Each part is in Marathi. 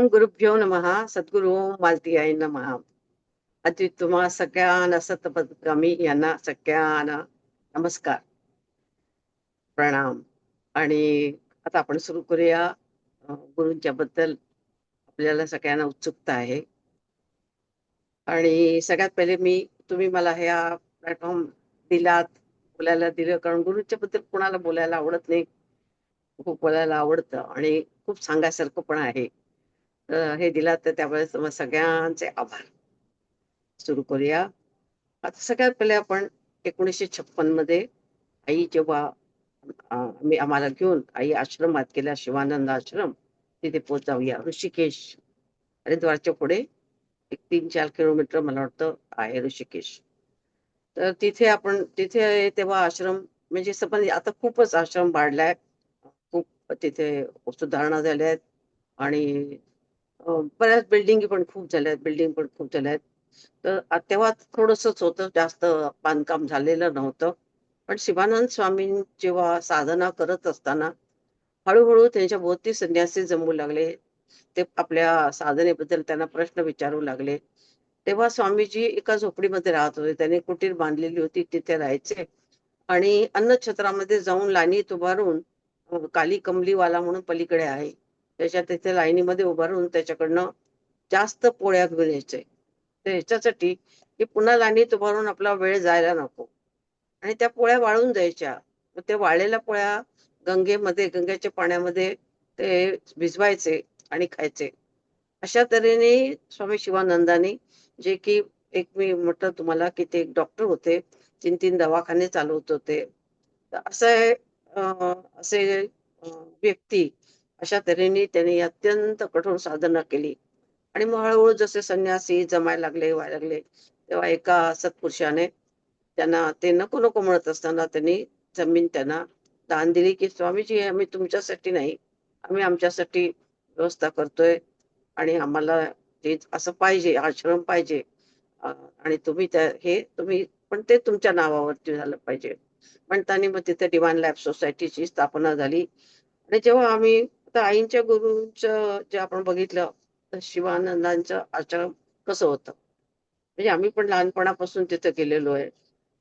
ओम गुरुभ्यो नमः. सद्गुरु ओम मालती आई नमः. अति तुम्हा सगळ्यांना सतपथगामी यांना सगळ्यांना नमस्कार, प्रणाम. आणि आता आपण सुरू करूया. गुरूंच्या बद्दल आपल्याला सगळ्यांना उत्सुकता आहे. आणि सगळ्यात पहिले तुम्ही मला ह्या प्लॅटफॉर्म दिलात, बोलायला दिलं, कारण गुरूंच्या बद्दल कोणाला बोलायला आवडत नाही. खूप बोलायला आवडतं आणि खूप सांगायसारखं पण आहे. हे दिलात तर त्यावेळेस तुम्हा सगळ्यांचे आभार. सुरू करूया. आता सगळ्यात पहिले आपण 1956 मध्ये आई जेव्हा मी आम्हाला घेऊन आई आश्रमात गेल्या, शिवानंद आश्रम, तिथे पोहोचावूया. ऋषिकेश, हरिद्वारच्या पुढे एक 3-4 किलोमीटर मला वाटतं आहे ऋषिकेश. तर तिथे तेव्हा आश्रम, म्हणजे पण आता खूपच आश्रम वाढलाय. खूप तिथे सुधारणा झाल्या आहेत. आणि बऱ्याच बिल्डिंग पण खूप झाल्या आहेत. तर तेव्हा थोडंसंच होतं, जास्त बांधकाम झालेलं नव्हतं. पण शिवानंद स्वामी जेव्हा साधना करत असताना हळूहळू त्यांच्या भोवती संन्यासी जमू लागले. ते आपल्या साधनेबद्दल त्यांना प्रश्न विचारू लागले. तेव्हा स्वामीजी एका झोपडीमध्ये राहत होते. त्यांनी कुटीर बांधलेली होती, तिथे राहायचे. आणि अन्नछत्रामध्ये जाऊन लाईनीत उभारून, काली कमलीवाला म्हणून पलीकडे आहे, त्याच्या तिथे लाईनीमध्ये उभारून त्याच्याकडनं जास्त पोळ्या घेऊन यायचे. ते ह्याच्यासाठी की पुन्हा लाईनीत उभारून आपला वेळ जायला नको. आणि त्या पोळ्या वाळून जायच्या. मग ते वाळलेल्या पोळ्या गंगेच्या पाण्यामध्ये ते भिजवायचे आणि खायचे. अशा तऱ्हेने स्वामी शिवानंदांनी, जे की एक मी म्हटलं तुम्हाला की ते एक डॉक्टर होते, 3-3 दवाखाने चालवत होते. तर असे अ, व्यक्ती, अशा तऱ्हेने त्यांनी अत्यंत कठोर साधना केली. आणि मग हळूहळू जसे संन्यासी जमायला लागले, व्हायला लागले, तेव्हा एका सत्पुरुषाने त्यांना ते नको नको म्हणत असताना त्यांनी जमीन त्यांना दान दिली, की स्वामीजी, आम्ही तुमच्यासाठी नाही, आम्ही आमच्यासाठी व्यवस्था करतोय. आणि आम्हाला ते असं पाहिजे, आश्रम पाहिजे. आणि तुम्ही पण ते तुमच्या नावावरती झालं पाहिजे. म्हणताना मग तिथे डिवाइन लाईफ सोसायटीची स्थापना झाली. आणि जेव्हा आम्ही आता आईंच्या गुरूंचं जे आपण बघितलं, तर शिवानंदांचं आचरण कसं होतं, म्हणजे आम्ही पण लहानपणापासून तिथे गेलेलो आहे.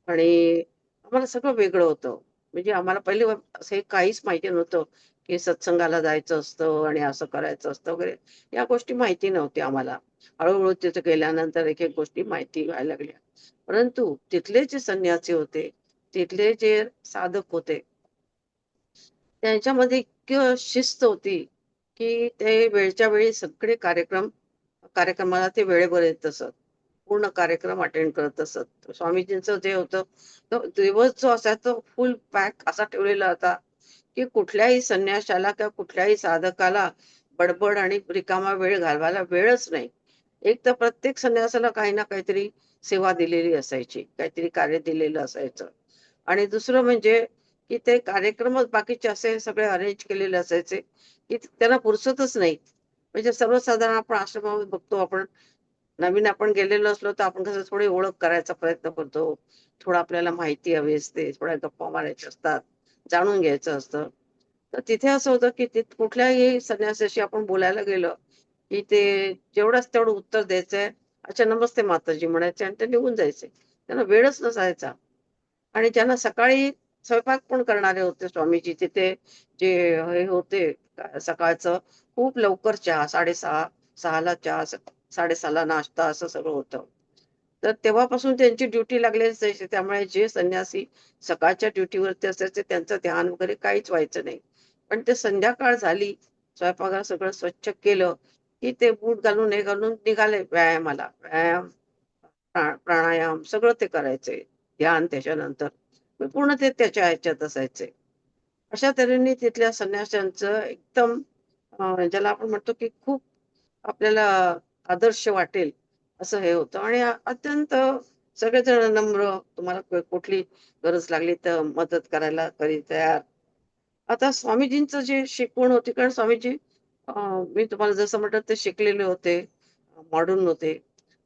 आणि आम्हाला सगळं वेगळं होतं. म्हणजे आम्हाला पहिले असं हे काहीच माहिती नव्हतं, की सत्संगाला जायचं असतं आणि असं करायचं असतं वगैरे. या गोष्टी माहिती नव्हत्या आम्हाला. हळू तिथे गेल्यानंतर एक एक गोष्टी माहिती व्हायला लागल्या. परंतु तिथले जे संन्यासी होते, तिथले जे साधक होते, त्यांच्यामध्ये इतकी शिस्त होती, की ते वेळच्या वेळी सगळे कार्यक्रमाला ते वेळेवर येत असत. पूर्ण कार्यक्रम अटेंड करत असत. स्वामीजींचं जे होतं, तो दिवस जो असायचा फुल पॅक असा ठेवलेला होता, की कुठल्याही संन्याशाला किंवा कुठल्याही साधकाला बडबड आणि रिकामा वेळ घालवायला वेळच नाही. एक तर प्रत्येक संन्यासाला काही ना काहीतरी सेवा दिलेली असायची, काहीतरी कार्य दिलेलं असायचं. आणि दुसरं म्हणजे की ते कार्यक्रमच बाकीचे असे सगळे अरेंज केलेले असायचे, की त्यांना फुरसतच नाही. म्हणजे सर्वसाधारण आपण आश्रमामध्ये बघतो, नवीन आपण गेलेलो असलो तर आपण कसं थोडी ओळख करायचा प्रयत्न करतो. थोडं आपल्याला माहिती हवी असते, थोड्या गप्पा मारायच्या असतात, जाणून घ्यायचं असतं. तर तिथे असं होतं की कुठल्याही संन्यासाशी आपण बोलायला गेलं, की ते जेवढंच तेवढं उत्तर द्यायचंय. अच्छा, नमस्ते माताजी म्हणायचे आणि ते निघून जायचे. त्यांना वेळच नसायचा. आणि ज्यांना सकाळी स्वयंपाक पण करणारे होते स्वामीजी तिथे, जे हे होते, सकाळचं खूप लवकर चहा, 6:30, 6ला चहा, 6:30ला नाश्ता, असं सगळं होतं. तर तेव्हापासून त्यांची ड्युटी लागलेली असायची. त्यामुळे जे संन्यासी सकाळच्या ड्युटीवरती असायचे त्यांचं ध्यान वगैरे काहीच व्हायचं नाही. पण ते संध्याकाळ झाली, स्वयंपाकाला सगळं स्वच्छ केलं, की ते बूट घालून हे घालून निघाले व्यायामाला. व्यायाम, प्राणायाम सगळं ते करायचे. ध्यान त्याच्यानंतर. मग पूर्ण ते त्याच्या ह्याच्यात असायचे. अशा तऱ्हेने तिथल्या संन्याशांचं एकदम, ज्याला आपण म्हणतो की खूप आपल्याला आदर्श वाटेल असं हे होतं. आणि अत्यंत सगळेजण नम्र, तुम्हाला कुठली गरज लागली तर मदत करायला कधी तयार. आता स्वामीजींचं जे शिकवण होती, कारण स्वामीजी, मी तुम्हाला जसं म्हटलं, ते शिकलेले होते, मॉडर्न होते.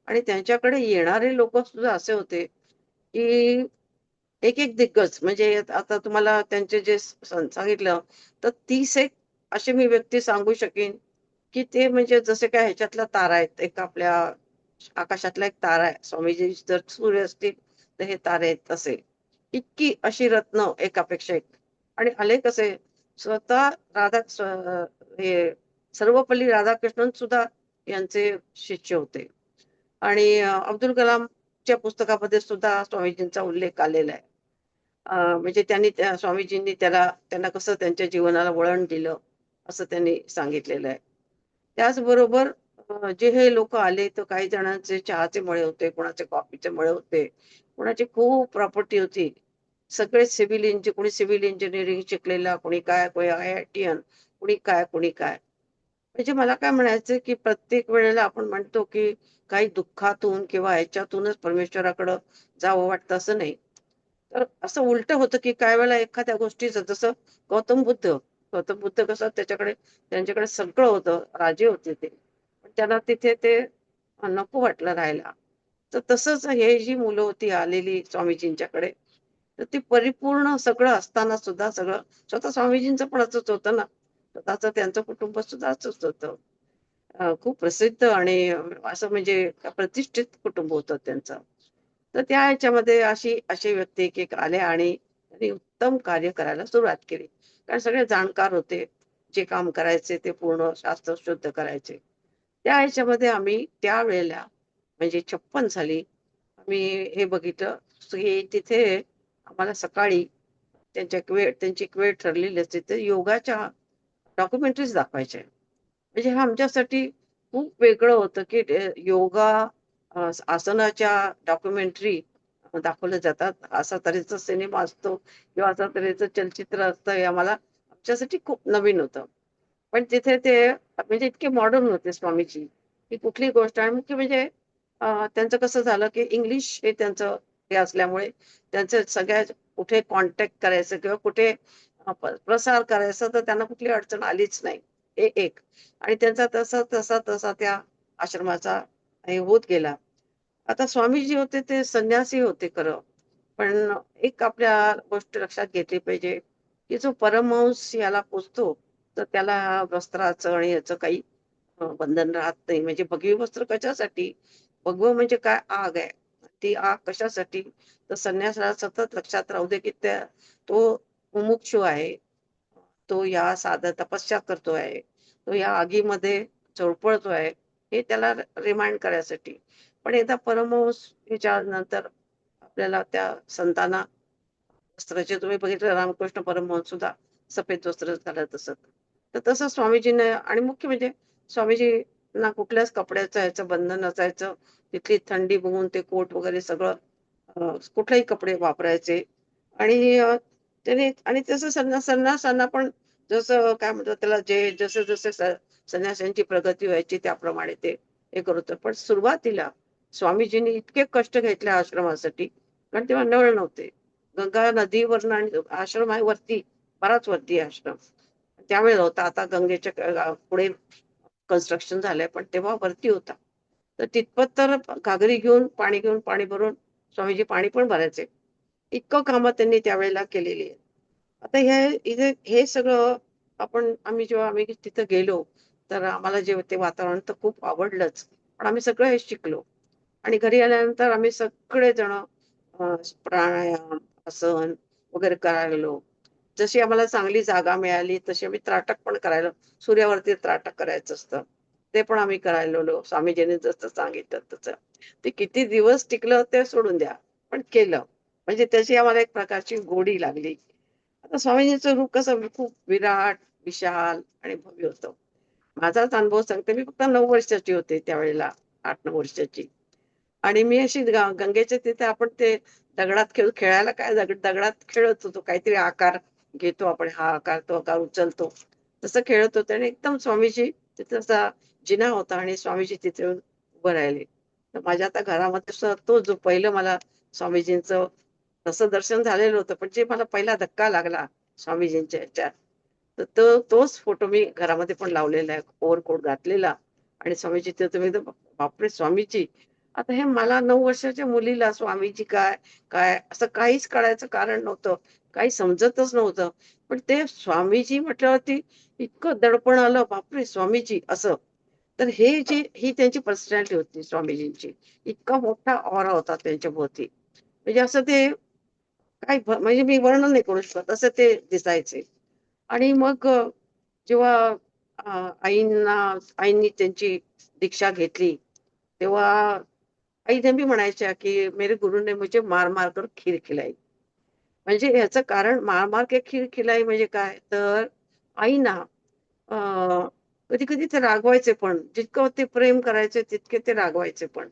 आणि त्यांच्याकडे येणारे लोक सुद्धा असे होते, की एक एक दिग्गज, म्हणजे आता तुम्हाला त्यांचे जे सांगितलं, तर 30 एक असे मी व्यक्ती सांगू शकेन, की ते म्हणजे जसे काय ह्याच्यातला तारा आहेत, एक आपल्या आकाशातला एक तारा आहे. स्वामीजी जर सूर्य असतील तर हे तारे आहेत तसे. इतकी अशी रत्न एकापेक्षा एक. आणि आले कसे, स्वतः हे सर्वपल्ली राधाकृष्णन सुद्धा यांचे शिष्य होते. आणि अब्दुल कलामच्या पुस्तकामध्ये सुद्धा स्वामीजींचा उल्लेख आलेला आहे. म्हणजे स्वामीजींनी त्यांना कसं त्यांच्या जीवनाला वळण दिलं, असं त्यांनी सांगितलेलं आहे. त्याचबरोबर जे हे लोक आले, तर काही जणांचे चहाचे मळे होते, कोणाचे कॉफीचे मळे होते, कोणाची खूप प्रॉपर्टी होती. सगळे कोणी सिव्हिल इंजिनिअरिंग शिकलेला, कोणी IITian, कोणी काय. म्हणजे मला काय म्हणायचं, की प्रत्येक वेळेला आपण म्हणतो, की काही दुःखातून किंवा ह्याच्यातूनच परमेश्वराकडं जावं वाटतं असं नाही. तर असं उलटं होतं, की काही वेळेला एखाद्या गोष्टीचं जसं गौतम बुद्ध. गौतम बुद्ध कसं त्यांच्याकडे सगळं होतं, राजे होते ते. पण त्यांना तिथे ते नको वाटलं राहायला. तर तसंच हे जी मुलं होती आलेली स्वामीजींच्याकडे, तर ती परिपूर्ण सगळं असताना सुद्धा सगळं स्वतः स्वामीजींचं पण असंच होतं ना. स्वतःचं त्यांचं कुटुंब सुद्धा असंच होतं. खूप प्रसिद्ध आणि असं म्हणजे प्रतिष्ठित कुटुंब होतं त्यांचं. तर त्या ह्याच्यामध्ये असे व्यक्ती एक आले आणि त्यांनी उत्तम कार्य करायला सुरुवात केली. कारण सगळे जाणकार होते. जे काम करायचे ते पूर्ण शास्त्र शुद्ध करायचे. त्या ह्याच्यामध्ये आम्ही त्यावेळेला म्हणजे 56 साली आम्ही हे बघितलं, की तिथे आम्हाला सकाळी त्यांची एक वेळ ठरलेली असते. तर योगाच्या डॉक्युमेंटरीज दाखवायच्या. म्हणजे हे आमच्यासाठी खूप वेगळं होतं, की योगा आसनाच्या डॉक्युमेंटरी दाखवल्या जातात. अशा तऱ्हेचा सिनेमा असतो किंवा अशा तऱ्हेचं चलचित्र असतं, हे आम्हाला आमच्यासाठी खूप नवीन होतं. पण तिथे ते म्हणजे इतके मॉडर्न होते स्वामीजी, की कुठली गोष्ट आणि मुख्य म्हणजे त्यांचं कसं झालं, की इंग्लिश हे त्यांचं हे असल्यामुळे त्यांचं सगळ्या कुठे कॉन्टॅक्ट करायचं किंवा कुठे प्रसार करायचा तर त्यांना कुठली अडचण आलीच नाही. हे एक. आणि त्यांचा तसा त्या आश्रमाचा हे होत गेला. आता स्वामीजी होते ते संन्यासी होते खरं. पण एक आपल्या गोष्ट लक्षात घेतली पाहिजे, की जो परमहंस याला पोचतो, तर त्याला वस्त्राचं आणि याचं काही बंधन राहत नाही. म्हणजे भगवी वस्त्र कशासाठी? भगवं म्हणजे काय? आग आहे. ती आग कशासाठी? तर संन्यासाला सतत लक्षात राहू दे, की तो मुमुक्षू आहे. तो या साधं तपस्या करतो आहे. तो या आगीमध्ये झोळपळतो आहे. हे त्याला रिमाइंड करायसाठी. पण एकदा परमहंस ह्याच्यानंतर आपल्याला त्या संतांना वस्त्राचे तुम्ही बघितलं रामकृष्ण परमहंस सुद्धा सफेद वस्त्र घालत असत. तर तसं स्वामीजींना आणि मुख्य म्हणजे स्वामीजींना कुठल्याच कपड्याचं ह्याचं बंधन नसायचं. तिथली थंडी बघून ते कोट वगैरे सगळं कुठलेही कपडे वापरायचे आणि आणि तसं संन्यासांना पण जसं काय म्हणतात त्याला जे जसे संन्यासांची प्रगती व्हायची त्याप्रमाणे ते हे करत होते. पण सुरुवातीला स्वामीजींनी इतके कष्ट घेतले आश्रमासाठी, कारण तेव्हा नळ नव्हते. गंगा नदीवरनं आणि आश्रम आहे वरती, बराच वरती आहे आश्रम. त्यावेळेला होता. आता गंगेच्या पुढे कन्स्ट्रक्शन झालंय, पण तेव्हा वरती होता. तर तिथपत तर घागरी घेऊन पाणी भरून स्वामीजी पाणी पण भरायचे. इतकं कामं त्यांनी त्यावेळेला केलेली आहेत. आता इथे हे सगळं आम्ही तिथं गेलो, तर आम्हाला जे ते वातावरण तर खूप आवडलंच. पण आम्ही सगळं हे शिकलो आणि घरी आल्यानंतर आम्ही सगळेजण प्राणायाम, आसन वगैरे करायला लागलो. जशी आम्हाला चांगली जागा मिळाली, तशी आम्ही त्राटक पण करायला सूर्यावरती त्राटक करायचं असतं. ते पण आम्ही करायला लागलो. स्वामीजींनी जसं सांगितलं तसं. ते किती दिवस टिकलं ते सोडून द्या, पण केलं. म्हणजे त्याची आम्हाला एक प्रकारची गोडी लागली. आता स्वामीजींचं रूप कसं खूप विराट, विशाल आणि भव्य होतं. माझाच अनुभव सांगते. मी फक्त 9 वर्षाची होते त्यावेळेला, 8-9 वर्षाची. आणि मी अशी गंगेच्या तिथे आपण ते दगडात खेळायला काय दगडात खेळत होतो. काहीतरी आकार घेतो आपण, हा आकार, तो आकार उचलतो. तसं खेळत होते आणि एकदम स्वामीजी तिथे असा जिना होता आणि स्वामीजी तिथे येऊन उभं राहिले. तर माझ्या आता घरामध्ये सुद्धा तो जो पहिलं मला स्वामीजींचं तसं दर्शन झालेलं होतं. पण जे मला पहिला धक्का लागला स्वामीजींच्या ह्याच्यात, तर तोच फोटो मी घरामध्ये पण लावलेला आहे. ओव्हरकोट घातलेला आणि स्वामीजी तिथे मी एकदम बापरे! स्वामीजी. आता हे मला 9 वर्षाच्या मुलीला स्वामीजी काय, काय असं काहीच कळायचं कारण नव्हतं. काही समजतच नव्हतं. पण ते स्वामीजी म्हटल्यावरती इतकं दडपण आलं, बापरे स्वामीजी असं. तर ही त्यांची पर्सनॅलिटी होती स्वामीजींची. इतका मोठा ऑरा होता त्यांच्या भोवती. म्हणजे असं ते म्हणजे मी वर्णन नाही करू शकत असं ते दिसायचे. आणि मग जेव्हा आईंनी त्यांची दीक्षा घेतली, तेव्हा आई नेहमी म्हणायच्या, की "मेरे गुरु ने मुझे मार-मार कर खीर खिलाई." म्हणजे याचं कारण मार-मार के खीर खिलाई म्हणजे काय? तर आईना कधी-कधी ते रागवायचे पण. जितकं ते प्रेम करायचे तितके ते रागवायचे पण.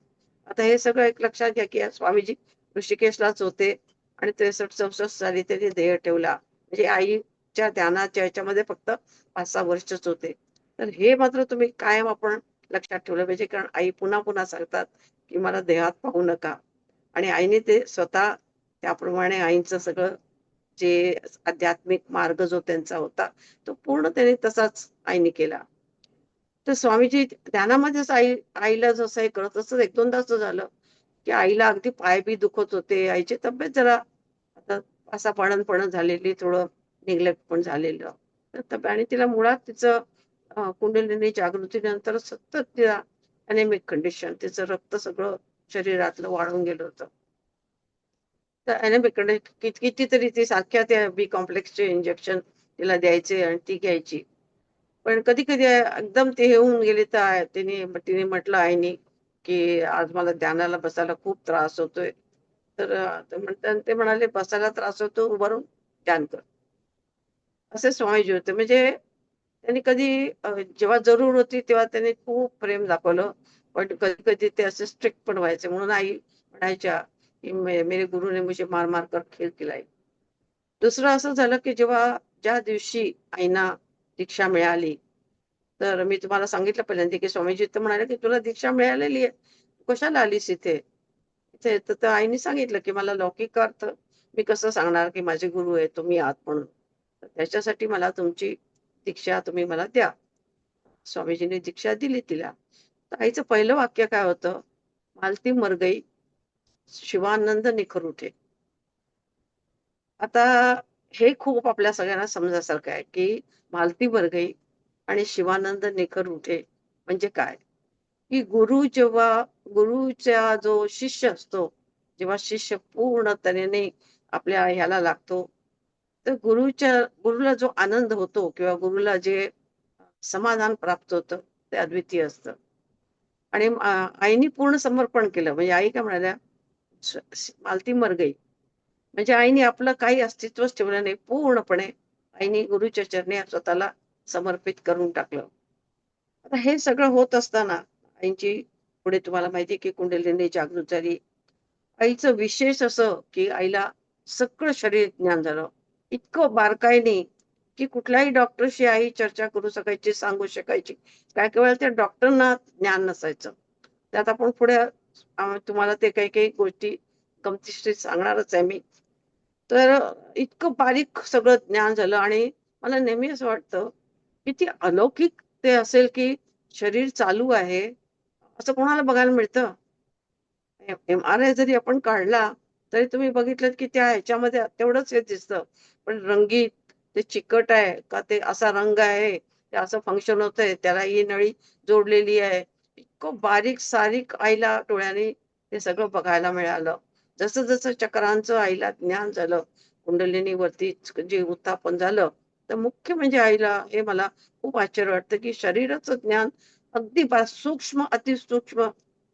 आता हे सगळं एक लक्षात घ्या, की स्वामीजी ऋषिकेशलाच होते आणि 63-64 साली त्यांनी देह ठेवला. म्हणजे आईच्या ध्यानाच्या ह्याच्यामध्ये फक्त 5-6 वर्षच होते. तर हे मात्र तुम्ही कायम आपण लक्षात ठेवलं पाहिजे. कारण आई पुन्हा-पुन्हा सांगतात, की मला देहात पाहू नका. आणि आईने ते स्वतः त्याप्रमाणे आईचं सगळं जे आध्यात्मिक मार्ग जो त्यांचा होता, तो पूर्ण त्याने तसाच आईने केला. तर स्वामीजी ध्यानामध्येच आईला जसं हे करत तसंच 1-2दा असं झालं, की आईला अगदी पाय-बी दुखत होते. आईची तब्येत जरा आता असा पणन-पणन झालेली, थोडं निग्लेक्ट पण झालेलं. तर आणि तिला मुळात तिचं कुंडलिनी जागृतीनंतर सतत तिला अनेमिक कंडिशन, तिचं रक्त सगळं शरीरातलं वाढून गेलं होतं. तर अॅनेमिकडे कितीतरी ती सारख्या त्या बी कॉम्प्लेक्सचे इंजेक्शन तिला द्यायचे आणि ती घ्यायची. पण कधी-कधी एकदम ते हे होऊन गेले तर तिने म्हटलं आईनी, की "आज मला ध्यानाला बसायला खूप त्रास होतोय." तर ते म्हणाले, "बसायला त्रास होतो, उभं राहून ध्यान कर." असे स्वामीजी होते. म्हणजे त्यांनी कधी जेव्हा जरूर होती तेव्हा त्यांनी खूप प्रेम दाखवलं. पण कधी-कधी ते असे स्ट्रिक्ट पण व्हायचे. म्हणून आई म्हणायच्या, की मेरे गुरु ने मुझे मार-मार कर खीर खिलाई." दुसरं असं झालं, की ज्या दिवशी आईंना दीक्षा मिळाली, तर मी तुम्हाला सांगितलं पहिल्यांदा, की स्वामीजी तर म्हणाले, की "तुला दीक्षा मिळालेली आहे. तू कशाला आलीस इथे?" इथे तर आईने सांगितलं, की "मला लौकिक अर्थ मी कसं सांगणार, की माझे गुरु आहेत, तुम्ही आहात म्हणून. तर त्याच्यासाठी मला तुमची दीक्षा तुम्ही मला द्या." स्वामीजींनी दीक्षा दिली तिला. तर आईचं पहिलं वाक्य काय होतं? "मालती मर गई, शिवानंद निखर उठे." आता हे खूप आपल्या सगळ्यांना समजण्यासारखं आहे, की "मालती मर गई" आणि "शिवानंद निखर उठे" म्हणजे काय? की गुरुच्या जो शिष्य असतो, जेव्हा शिष्य पूर्ण तऱ्हेने आपल्या ह्याला लागतो, तर गुरुला जो आनंद होतो किंवा गुरुला जे समाधान प्राप्त होतं, ते अद्वितीय असतं. आणि आईनी पूर्ण समर्पण केलं. म्हणजे आई काय म्हणाल्या, "मालती मर गई." म्हणजे आईने आपलं काही अस्तित्वच ठेवलं नाही. पूर्णपणे आईने गुरुच्या चरणी स्वतःला समर्पित करून टाकलं. आता हे सगळं होत असताना आईची पुढे तुम्हाला माहिती आहे, की कुंडलिनी जागृत झाली. आईचं विशेष असं, की आईला सगळं शरीर ज्ञान झालं. इतकं बारकाईने, की कुठल्याही डॉक्टरशी आई चर्चा करू शकायची, सांगू शकायची. काही-काही वेळेला त्या डॉक्टरना ज्ञान नसायचं. त्यात आपण पुढे तुम्हाला ते काही-काही गोष्टी गमतीशीर सांगणारच आहे मी. तर इतकं बारीक सगळं ज्ञान झालं आणि मला नेहमी असं वाटतं, किती अलौकिक ते असेल, की शरीर चालू आहे, असं कोणाला बघायला मिळतं? एम-आर-आय जरी आपण काढला, तरी तुम्ही बघितलत की त्या ह्याच्यामध्ये तेवढंच हे दिसतं. पण रंगीत, ते चिकट आहे का ते असा रंग आहे, ते असं फंक्शन होतंय, त्याला ही नळी जोडलेली आहे. इतकं बारीक-सारीक आईला डोळ्यांनी ते सगळं बघायला मिळालं. जसं-जसं चक्रांचं आईला ज्ञान झालं, कुंडलिनीवरती जे उत्थापन झालं, तर मुख्य म्हणजे आईला हे मला खूप आश्चर्य वाटतं, की शरीराचं ज्ञान अगदी सूक्ष्म, अतिसूक्ष्म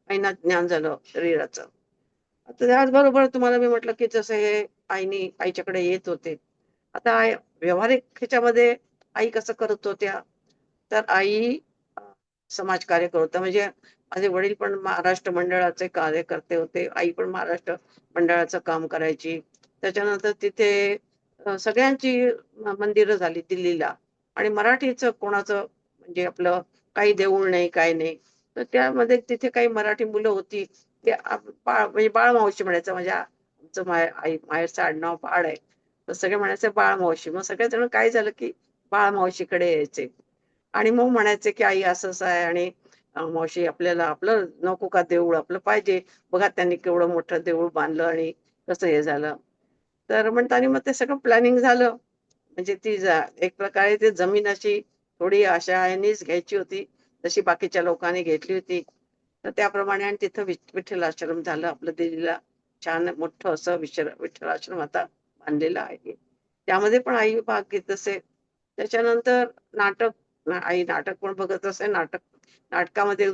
आईना ज्ञान झालं शरीराचं. आता त्याचबरोबर तुम्हाला मी म्हटलं, की जसं हे आईच्याकडे येत होते. आता व्यावहारिक ह्याच्यामध्ये आई कसं करत होत्या, तर आई अ, समाजकार्य करत होत्या. म्हणजे माझे वडील पण महाराष्ट्र मंडळाचे कार्यकर्ते होते. आई पण महाराष्ट्र मंडळाचं काम करायची. त्याच्यानंतर तिथे सगळ्यांची मंदिरं झाली दिल्लीला आणि मराठीचं कोणाचं म्हणजे आपलं काही देऊळ नाही, काही नाही. तर त्यामध्ये तिथे काही मराठी मुलं होती. ते म्हणजे बाळमावशी म्हणायचं माझ्या आमचं माहेरचं आडनाव पाड आहे. तर सगळे म्हणायचे बाळमावशी. मग सगळेजण काय झालं, की बाळमावशीकडे यायचे आणि मग म्हणायचे, की "आई असं-असं आहे आणि मावशी आपल्याला आपलं नको का देऊळ आपलं पाहिजे. बघा त्यांनी केवढं मोठं देऊळ बांधलं आणि कसं हे झालं." तर म्हणताना मग ते सगळं प्लॅनिंग झालं. म्हणजे ती एक प्रकारे ती जमीन अशी थोडी अशा ह्यानीच घ्यायची होती, जशी बाकीच्या लोकांनी घेतली होती. तर त्याप्रमाणे आणि तिथं विठ्ठल आश्रम झालं आपलं दिल्लीला. छान मोठं असं विठ्ठल आश्रम आता बांधलेलं आहे. त्यामध्ये पण आई भाग घेत असे. त्याच्यानंतर नाटक, आई नाटक पण बघत असे. नाटकामध्ये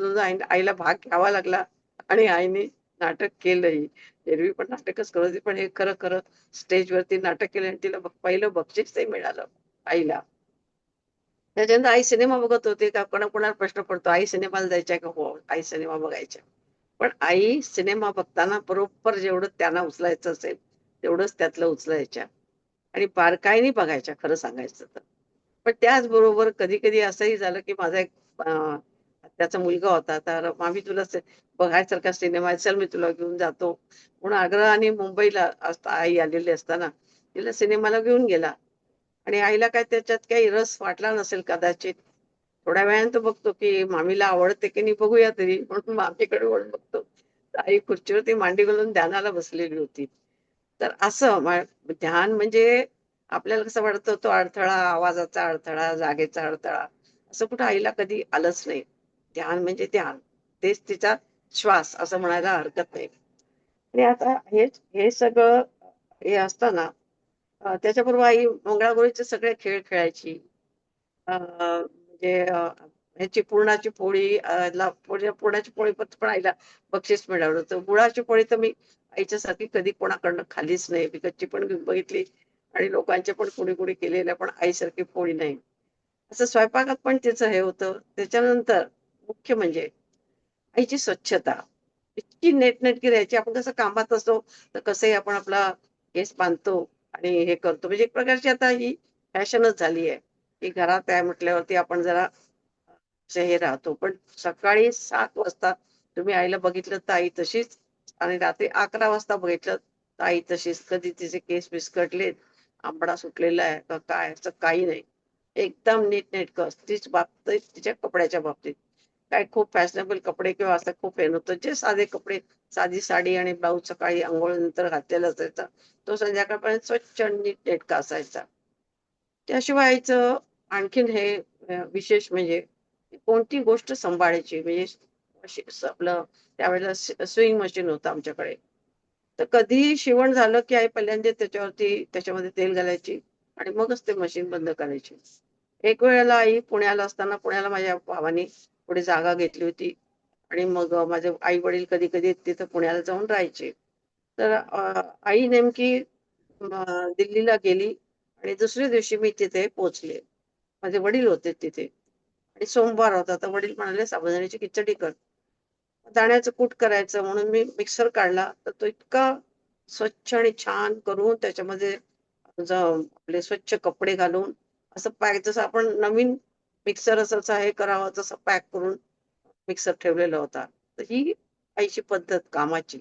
आईला भाग घ्यावा लागला आणि आईने नाटक केलंही. एरवी पण नाटकच करत होती, पण हे खरं खरं स्टेजवरती नाटक केलं आणि तिला पहिलं बक्षीसही मिळालं आईला. त्याच्यानंतर आई सिनेमा बघत होते का कोणाकोणाला प्रश्न पडतो, आई सिनेमाला जायच्या का? हो, आई सिनेमा बघायच्या. पण आई सिनेमा बघताना बरोबर जेवढं त्यांना उचलायचं असेल, तेवढंच त्यातलं उचलायच्या आणि बारकाईने बघायच्या खरं सांगायचं तर. पण त्याचबरोबर कधी-कधी असंही झालं, की माझा एक आत्याचा मुलगा होता. तर "मामी तुला बघायसारखा सिनेमा आहे, चल मी तुला घेऊन जातो." म्हणून आग्रहाने मुंबईला आई आलेली असताना तिला सिनेमाला घेऊन गेला आणि आईला काय त्याच्यात काही रस वाटला नसेल कदाचित. थोड्या वेळाने तो बघतो, की मामीला आवडते की नाही बघूया तरी म्हणून मामीकडे वळून बघतो. तर आई खुर्चीवरती मांडी घालून ध्यानाला बसलेली होती. तर असं ध्यान म्हणजे आपल्याला कसं वाटतं तो अडथळा, आवाजाचा अडथळा, जागेचा अडथळा, असं कुठं आईला कधी आलंच नाही. ध्यान म्हणजे ध्यान. तेच तिचा श्वास असं म्हणायला हरकत नाही. आणि आता हे सगळं हे असताना त्याच्याबरोबर आई मंगळागौरीचे सगळे खेळ खेळायची. म्हणजे ह्याची पुरणाची पोळी पुरणाची पोळी पण आईला बक्षीस मिळालं होतं. गुळाची पोळी तर मी आईच्यासारखी कधी कोणाकडनं खाल्लीच नाही. विकतची पण घेऊन बघितली आणि लोकांच्या पण कोणी-कोणी केलेल्या, पण आईसारखी पोळी नाही. असं स्वयंपाकात पण तिचं हे होतं. त्याच्यानंतर मुख्य म्हणजे आईची स्वच्छता. इतकी नीटनेटकी राहायची. आपण कसं कामात असतो, तर कसंही आपण आपला केस बांधतो आणि हे करतो. म्हणजे एक प्रकारची आता ही फॅशनच झाली आहे, की घरात आहे म्हटल्यावरती आपण जरा असे हे राहतो. पण सकाळी 7 वाजता तुम्ही आईला बघितलं तर आई तशीच आणि रात्री 11 वाजता बघितलं तर आई तशीच. कधी तिचे केस विस्कटलेत, आंबडा सुटलेला आहे का काय, असं काही नाही. एकदम नीटनेटकं. तीच बाबतीत तिच्या कपड्याच्या बाबतीत. काय खूप फॅशनेबल कपडे किंवा असं खूप हे नव्हतं. जे साधे कपडे, साधी साडी आणि ब्लाउज सकाळी अंघोळीनंतर घातलेला असायचा. तो संध्याकाळपर्यंत स्वच्छ आणि नीटनेटका असायचा. त्याशिवाय आईचं आणखीन हे विशेष म्हणजे कोणती गोष्ट सांभाळायची म्हणजे आपलं त्यावेळेला स्विंग मशीन होतं आमच्याकडे. तर कधीही शिवण झालं, की आई पहिल्यांदा त्याच्यामध्ये तेल घालायची आणि मगच ते मशीन बंद करायची. एक वेळेला आई पुण्याला असताना पुण्याला माझ्या भावाने थोडी जागा घेतली होती आणि मग माझे आई-वडील कधी-कधी तिथं पुण्याला जाऊन राहायचे. तर आई नेमकी दिल्लीला गेली आणि दुसऱ्या दिवशी मी तिथे पोहोचले. माझे वडील होते तिथे आणि सोमवार होता. तर वडील म्हणाले, "साबुदाण्याची खिचडी कर." दाण्याचं कूट करायचं म्हणून मी मिक्सर काढला, तर तो इतका स्वच्छ आणि छान करून त्याच्यामध्ये आपले स्वच्छ कपडे घालून असं पॅक जसं आपण नवीन मिक्सर असं हे करावं तसं पॅक करून मिक्सर ठेवलेला होता. तर ही आईची पद्धत कामाची.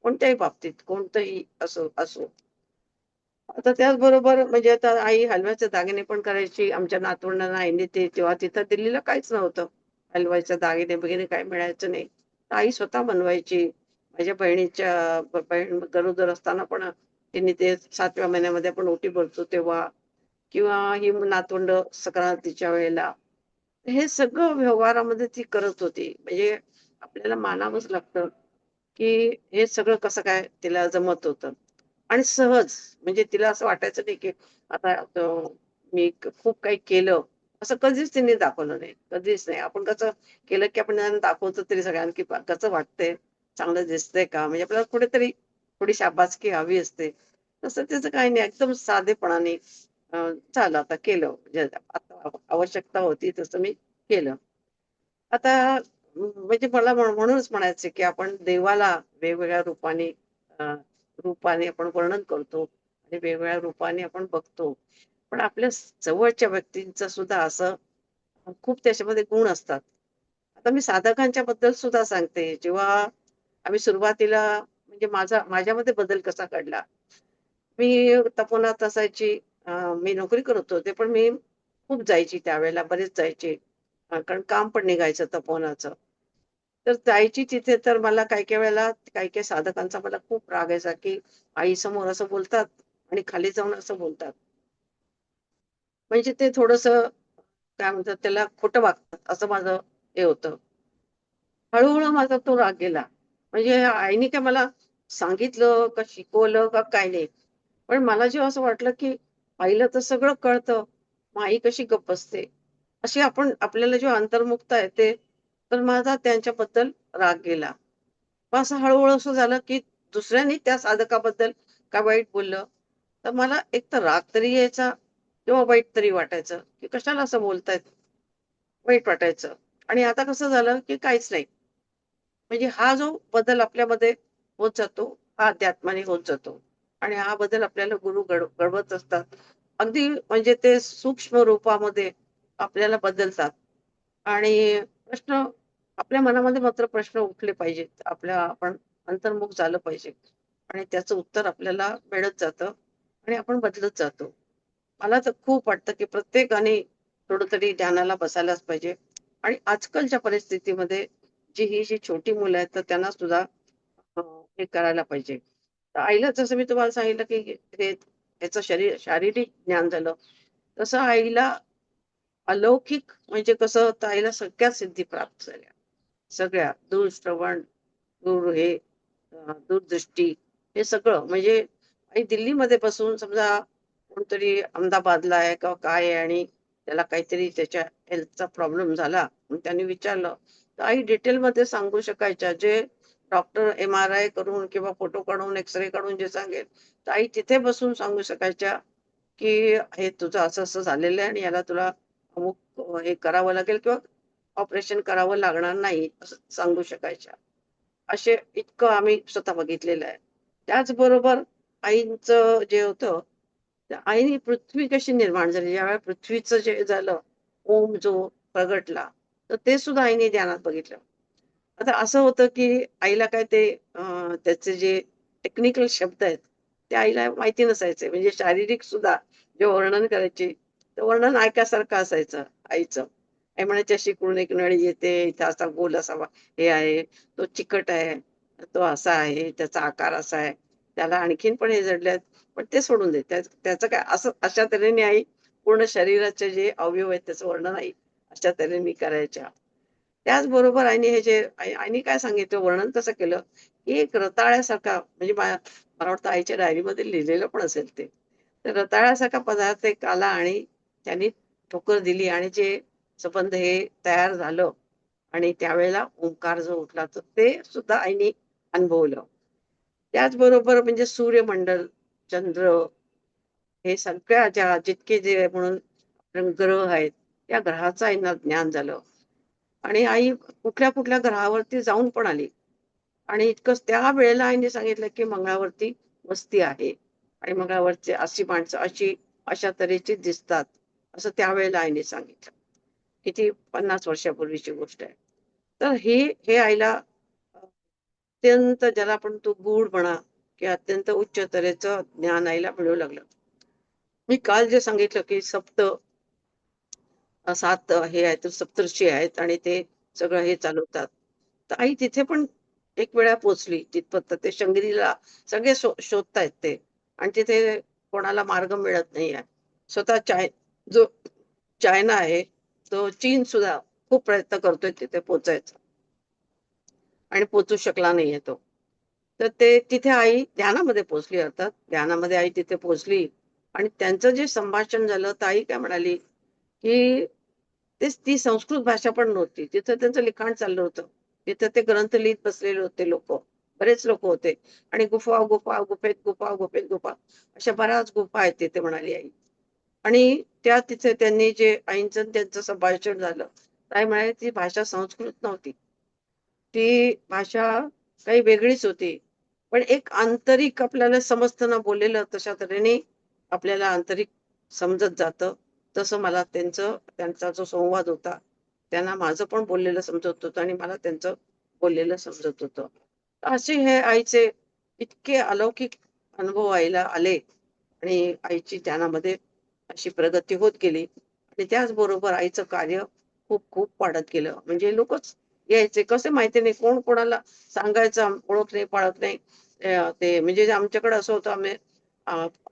कोणत्याही बाबतीत, कोणतंही असो असो. आता त्याचबरोबर म्हणजे आता आई हलव्याचे दागिने पण करायची. आमच्या नातवंडांना आईने ते तेव्हा तिथं दिल्लीला काहीच नव्हतं. हलवायचे दागिने वगैरे काही मिळायचं नाही. तर आई स्वतः बनवायची. माझ्या बहिणीच्या बहीण गरोदर असताना पण तिने ते 7व्या महिन्यामध्ये आपण ओटी भरतो तेव्हा किंवा ही नातवंड संक्रांतीच्या वेळेला. हे सगळं व्यवहारामध्ये ती करत होती. म्हणजे आपल्याला मानावंच लागतं, की हे सगळं कसं काय तिला जमत होतं. आणि सहज म्हणजे तिला असं वाटायचं नाही, की आता मी खूप काही केलं, असं कधीच तिने दाखवलं नाही. कधीच नाही. आपण कसं केलं, की आपण निदान दाखवतो तरी सगळ्यांना, की कसं वाटतंय, चांगलं दिसतंय का? म्हणजे आपल्याला कुठेतरी थोडी शाबासकी हवी असते. तसं तिचं काही नाही. एकदम साधेपणाने झालं आता केलं. म्हणजे आता आवश्यकता होती तसं मी केलं. आता म्हणजे मला म्हणूनच म्हणायचं की आपण देवाला वेगवेगळ्या रूपाने आपण वर्णन करतो आणि वेगवेगळ्या रूपाने आपण बघतो. पण आपल्या जवळच्या व्यक्तींचं सुद्धा असं खूप त्याच्यामध्ये गुण असतात. आता मी साधकांच्या बद्दल सुद्धा सांगते. जेव्हा आम्ही सुरुवातीला म्हणजे माझ्यामध्ये बदल कसा घडला. मी तपोनात असायची. मी नोकरी करत होते, पण मी खूप जायची त्यावेळेला, बरेच जायचे. कारण काम पण निघायचं तपोवनाचं. तर जायची तिथे तर मला काही-काही वेळेला काही-काही साधकांचा मला खूप राग यायचा, की आईसमोर असं बोलतात आणि खाली जाऊन असं बोलतात. म्हणजे ते थोडंसं काय म्हणतात त्याला, खोटं वागतात असं माझं हे होतं. हळू-हळू माझा तो राग गेला. म्हणजे आईने काय मला सांगितलं का शिकवलं का काय नाही. पण मला जेव्हा असं वाटलं, की आईला तर सगळं कळतं, मग आई कशी गप्प बसते? अशी आपण आपल्याला जेव्हा अंतर्मुखता येते, तर माझा त्यांच्याबद्दल राग गेला. मग असं हळू असं झालं, की दुसऱ्यांनी त्या साधकाबद्दल काय वाईट बोललं, तर मला एक तर राग तरी यायचा किंवा वाईट तरी वाटायचं, की कशाला असं बोलतायत? वाईट वाटायचं. आणि आता कसं झालं, की काहीच नाही. म्हणजे हा जो बदल आपल्यामध्ये होत जातो, हा अध्यात्माने होत जातो. आणि हा बदल आपल्याला गुरु घडवत असतात. अगदी म्हणजे ते सूक्ष्म रूपामध्ये आपल्याला बदलतात. आणि प्रश्न आपल्या मनामध्ये मात्र प्रश्न उठले पाहिजेत. आपण अंतर्मुख झालं पाहिजे. आणि त्याचं उत्तर आपल्याला मिळत जातं आणि आपण बदलत जातो. मला तर खूप वाटतं, की प्रत्येकाने थोडं तरी ध्यानाला बसायलाच पाहिजे. आणि आजकालच्या परिस्थितीमध्ये जी छोटी मुलं आहेत, तर त्यांना सुद्धा अ, हे करायला पाहिजे. तर आईला जसं मी तुम्हाला सांगितलं, की हे ह्याचं शारीरिक ज्ञान झालं, तसं आईला अलौकिक म्हणजे कसं, तर आईला सगळ्या सिद्धी प्राप्त झाल्या. सगळ्या दूरश्रवण, दूर हे दूरदृष्टी, हे सगळं म्हणजे आई दिल्लीमध्ये बसून समजा कोणतरी अहमदाबादला आहे किंवा काय आहे आणि त्याला काहीतरी त्याच्या हेल्थचा प्रॉब्लेम झाला, मग त्यांनी विचारलं, तर आई डिटेलमध्ये सांगू शकायच्या. जे डॉक्टर MRI करून किंवा फोटो काढून, एक्स-रे काढून जे सांगेल, तर आई तिथे बसून सांगू शकायच्या, की हे तुझं असं-असं झालेलं आहे आणि याला तुला अमुक हे करावं लागेल किंवा ऑपरेशन करावं लागणार नाही, असं सांगू शकायच्या. असे इतकं आम्ही स्वतः बघितलेलं आहे. त्याचबरोबर आईचं जे होतं, त्या आईने पृथ्वी कशी निर्माण झाली, ज्यावेळेला पृथ्वीचं जे झालं, ओम जो प्रगटला, तर ते सुद्धा आईने ध्यानात बघितलं. आता असं होतं, की आईला काय ते त्याचे जे टेक्निकल शब्द आहेत, ते आईला माहिती नसायचे. म्हणजे शारीरिक सुद्धा जे वर्णन करायचे, ते वर्णन ऐकायसारखं असायचं आईचं. आई म्हणायची, "अशी इकडून एक नळी येते, इथे असा गोल असा हे आहे, तो चिकट आहे, तो असा आहे, त्याचा आकार असा आहे, त्याला आणखीन पण हे जडले पण ते सोडून दे. त्याचं काय असं अशा तऱ्हेने आई पूर्ण शरीराचे जे अवयव आहेत त्याचं वर्णन आई अशा तऱ्हेने करायच्या. त्याचबरोबर आईने काय सांगितलं, वर्णन कसं केलं, की एक रताळ्यासारखा म्हणजे मला वाटतं आईच्या डायरीमध्ये लिहिलेलं पण असेल ते. तर रताळ्यासारखा पदार्थ एक आला आणि त्यांनी ठोकर दिली आणि जे संबंध हे तयार झालं आणि त्यावेळेला ओंकार जो उठला, तर ते सुद्धा आईने अनुभवलं. त्याचबरोबर म्हणजे सूर्यमंडल, चंद्र हे सगळ्या जितके जे म्हणून ग्रह आहेत, त्या ग्रहाचं आईंना ज्ञान झालं. आणि आई कुठल्या-कुठल्या ग्रहावरती जाऊन पण आली. आणि इतकंच त्यावेळेला आईने सांगितलं, की मंगळावरती वस्ती आहे आणि मंगळावरची अशी माणसं अशा तऱ्हेची दिसतात. असं त्यावेळेला आईने सांगितलं. किती 50 वर्षापूर्वीची गोष्ट आहे. तर हे आईला अत्यंत ज्याला आपण तो गूढ म्हणा, की अत्यंत उच्च तऱ्हेचं ज्ञान आईला मिळू लागलं. मी काल जे सांगितलं, की 7 हे आहेत सप्तर्षी आहेत आणि ते सगळं हे चालवतात. तर आई तिथे पण एक वेळा पोहोचली तिथपर्यंत. ते शंगरीला सगळे शोधतायत ते आणि तिथे कोणाला मार्ग मिळत नाहीये. स्वतः जो चायना आहे, तो चीन सुद्धा खूप प्रयत्न करतोय तिथे पोहोचायचा आणि पोहोचू शकला नाहीये तो. तर ते तिथे आई ध्यानामध्ये पोहोचली अर्थात. ध्यानामध्ये आई तिथे पोहोचली आणि त्यांचं जे संभाषण झालं, तर आई काय म्हणाली, की ती संस्कृत भाषा पण नव्हती. तिथं त्यांचं लिखाण चाललं होतं. तिथं ते ग्रंथ लिहीत बसलेले होते लोकं. बरेच लोकं होते आणि गुफा अशा बऱ्याच गुफा आहेत तिथे म्हणाली आई. आणि तिथे त्यांनी जे आईंचं आणि त्यांचं संभाषण झालं. आई म्हणाली ती भाषा संस्कृत नव्हती. ती भाषा काही वेगळीच होती. पण एक आंतरिक आपल्याला समजतं ना बोललेलं तशा तऱ्हेने आपल्याला आंतरिक समजत जातं. तसं मला त्यांचा जो संवाद होता, त्यांना माझं पण बोललेलं समजत होतं आणि मला त्यांचं बोललेलं समजत होतं. असे हे आईचे इतके अलौकिक अनुभव आईला आले आणि आईची ध्यानामध्ये अशी प्रगती होत गेली आणि त्याचबरोबर आईचं कार्य खूप वाढत गेलं. म्हणजे लोकच यायचे. कसे माहिती नाही कोण कोणाला सांगायचं ओळख नाही, पाळत नाही. ते म्हणजे आमच्याकडे असं होतं